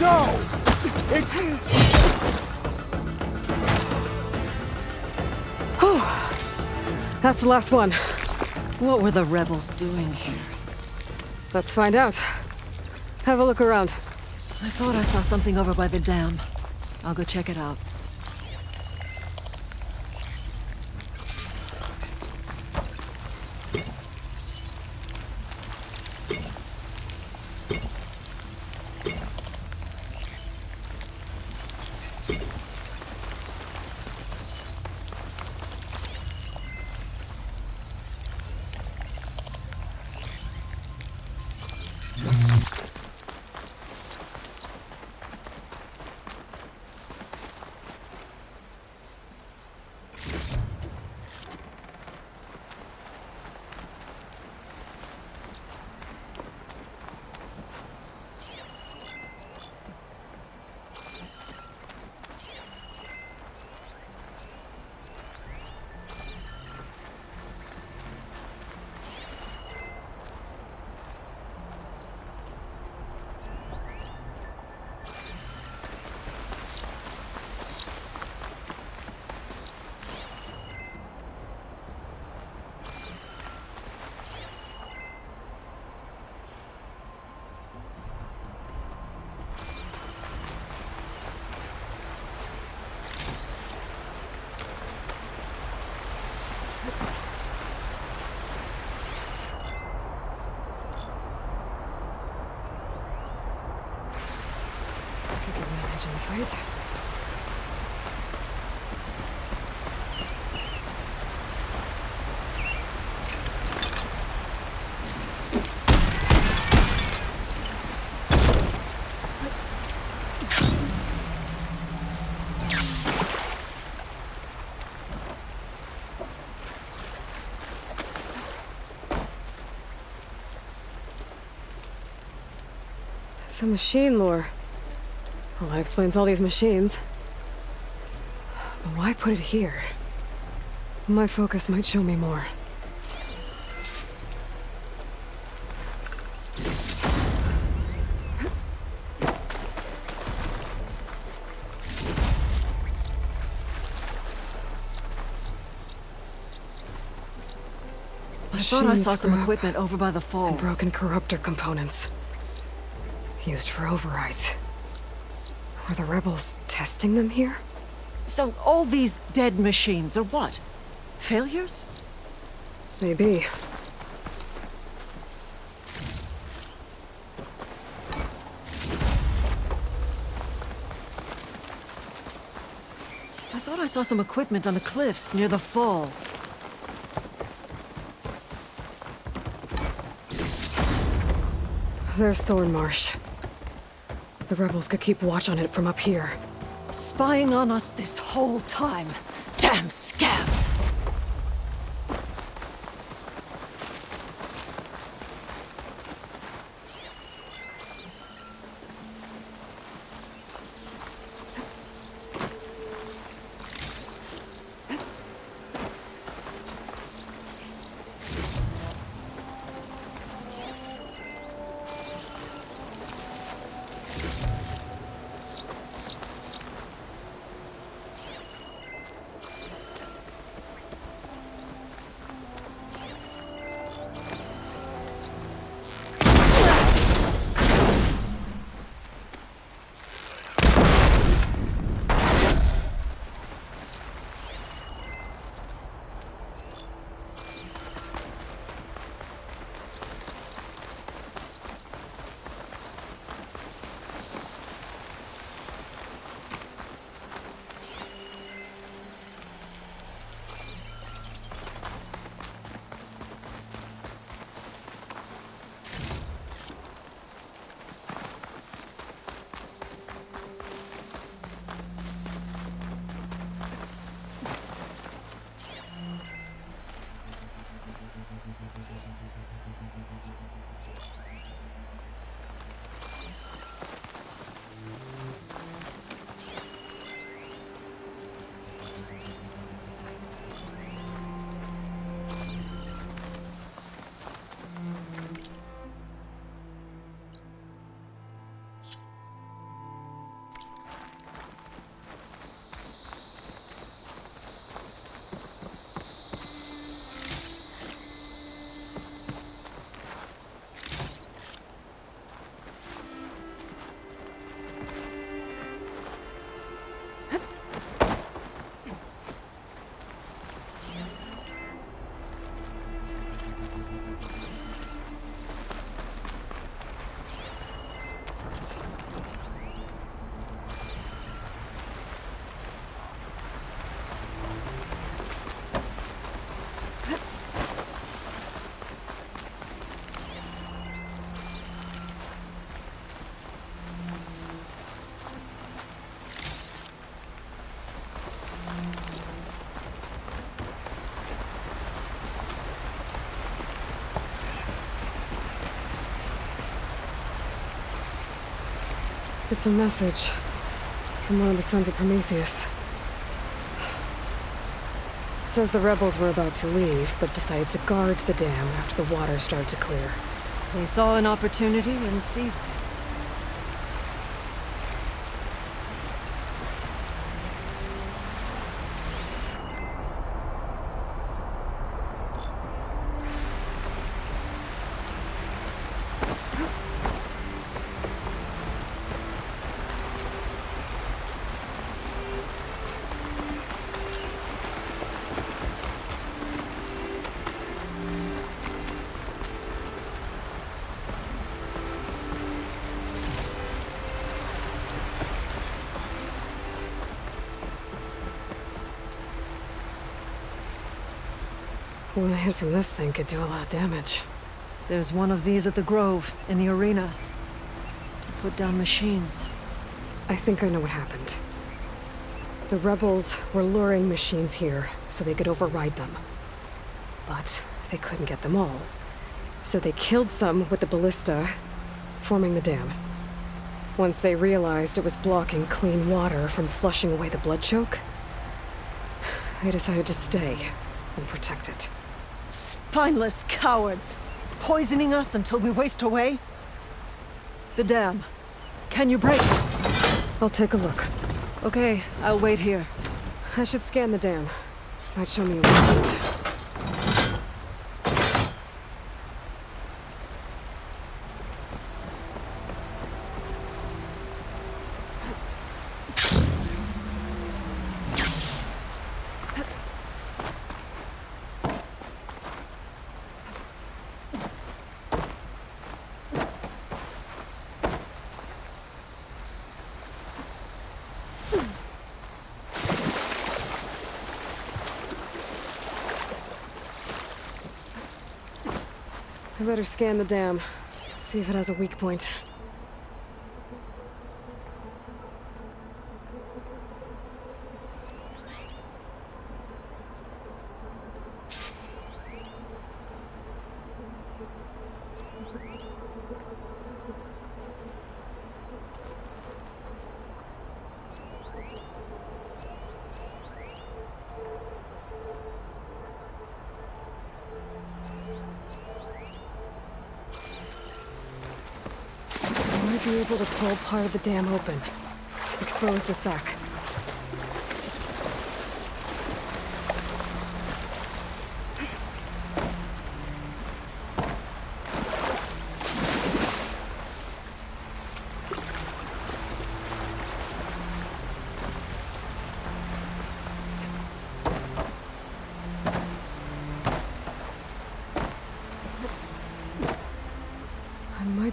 Speaker 13: No! It's...
Speaker 4: That's the last one.
Speaker 17: What were the rebels doing here?
Speaker 4: Let's find out. Have a look around.
Speaker 17: I thought I saw something over by the dam. I'll go check it out.
Speaker 4: Right? It's a machine lore. Well, that explains all these machines. But why put it here? My focus might show me more.
Speaker 17: I thought I saw some equipment over by the falls.
Speaker 4: And broken corruptor components. Used for overrides. Were the rebels testing them here?
Speaker 17: So all these dead machines are what? Failures?
Speaker 4: Maybe.
Speaker 17: I thought I saw some equipment on the cliffs near the falls.
Speaker 4: There's Thornmarsh. The rebels could keep watch on it from up here.
Speaker 17: Spying on us this whole time. Damn scabs!
Speaker 4: It's a message from one of the Sons of Prometheus. It says the rebels were about to leave, but decided to guard the dam after the water started to clear.
Speaker 17: They saw an opportunity and seized it.
Speaker 4: One hit from this thing could do a lot of damage.
Speaker 17: There's one of these at the Grove, in the arena. To put down machines.
Speaker 4: I think I know what happened. The rebels were luring machines here so they could override them. But they couldn't get them all. So they killed some with the ballista, forming the dam. Once they realized it was blocking clean water from flushing away the blood choke, they decided to stay and protect it.
Speaker 17: Spineless cowards! Poisoning us until we waste away? The dam. Can you break it?
Speaker 4: I'll take a look.
Speaker 17: Okay, I'll wait here.
Speaker 4: I should scan the dam. Might show me a way out. I better scan the dam, see if it has a weak point. Be able to pull part of the dam open. Expose the sack.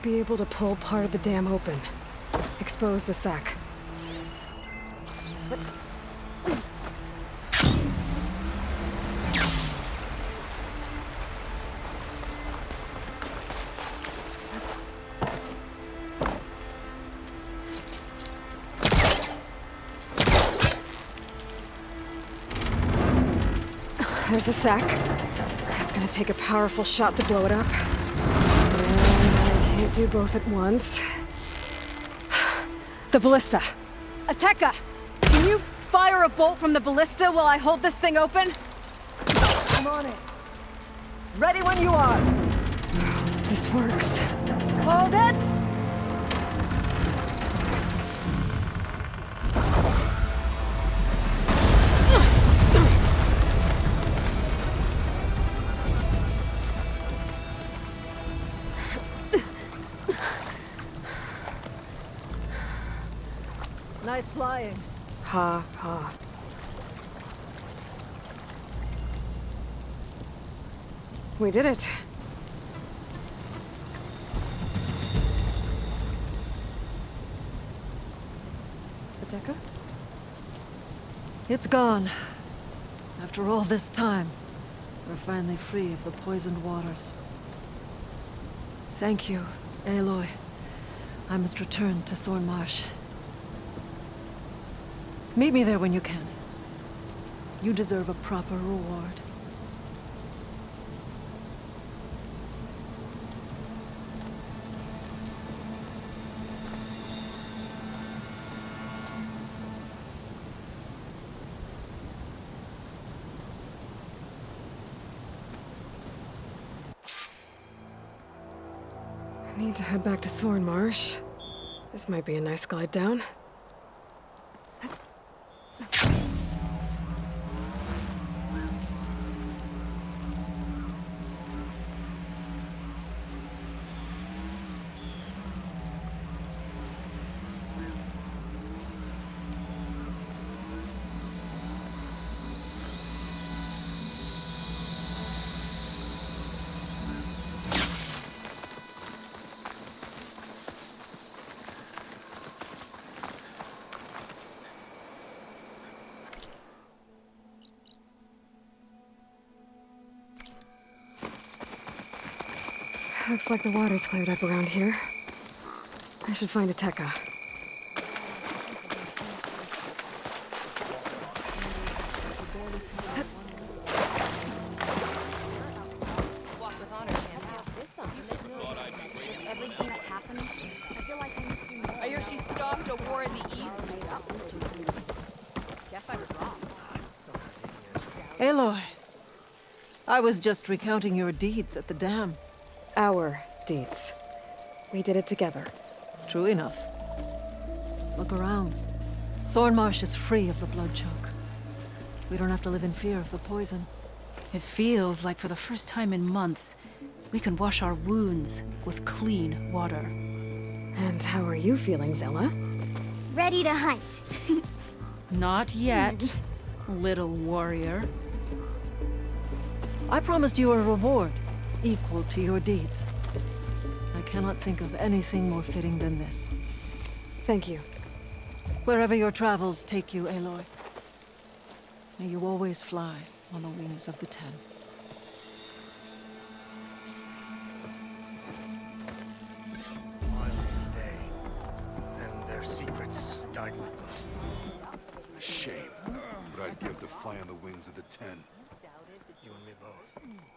Speaker 4: Be able to pull part of the dam open. Expose the sack. There's the sack. It's gonna take a powerful shot to blow it up. Can't do both at once. The ballista.
Speaker 6: Ateka! Can you fire a bolt from the ballista while I hold this thing open?
Speaker 17: I'm on it. Ready when you are.
Speaker 4: This works.
Speaker 17: Hold it! Nice flying.
Speaker 4: Ha, ha. We did it. Ateka?
Speaker 17: It's gone. After all this time, we're finally free of the poisoned waters. Thank you, Aloy. I must return to Thornmarsh. Meet me there when you can. You deserve a proper reward.
Speaker 4: Need to head back to Thornmarsh. This might be a nice glide down. Looks like the water's cleared up around here. I should find a Tekka.
Speaker 16: Everything that's happened, I feel like I need to do more.
Speaker 12: I hear she stopped a war in the east.
Speaker 16: Guess I was wrong.
Speaker 17: Aloy, I was just recounting your deeds at the dam.
Speaker 4: Our deeds. We did it together.
Speaker 17: True enough. Look around. Thornmarsh is free of the blood choke. We don't have to live in fear of the poison.
Speaker 15: It feels like for the first time in months, we can wash our wounds with clean water.
Speaker 4: And how are you feeling, Zella?
Speaker 16: Ready to hunt.
Speaker 15: Not yet, little warrior.
Speaker 17: I promised you a reward equal to your deeds. I cannot think of anything more fitting than this.
Speaker 4: Thank you.
Speaker 17: Wherever your travels take you, Aloy, may you always fly on the wings of the Ten.
Speaker 18: Violence today, and their secrets died with them.
Speaker 19: A shame, but I'd give to fly on the wings of the Ten.
Speaker 18: You and me both.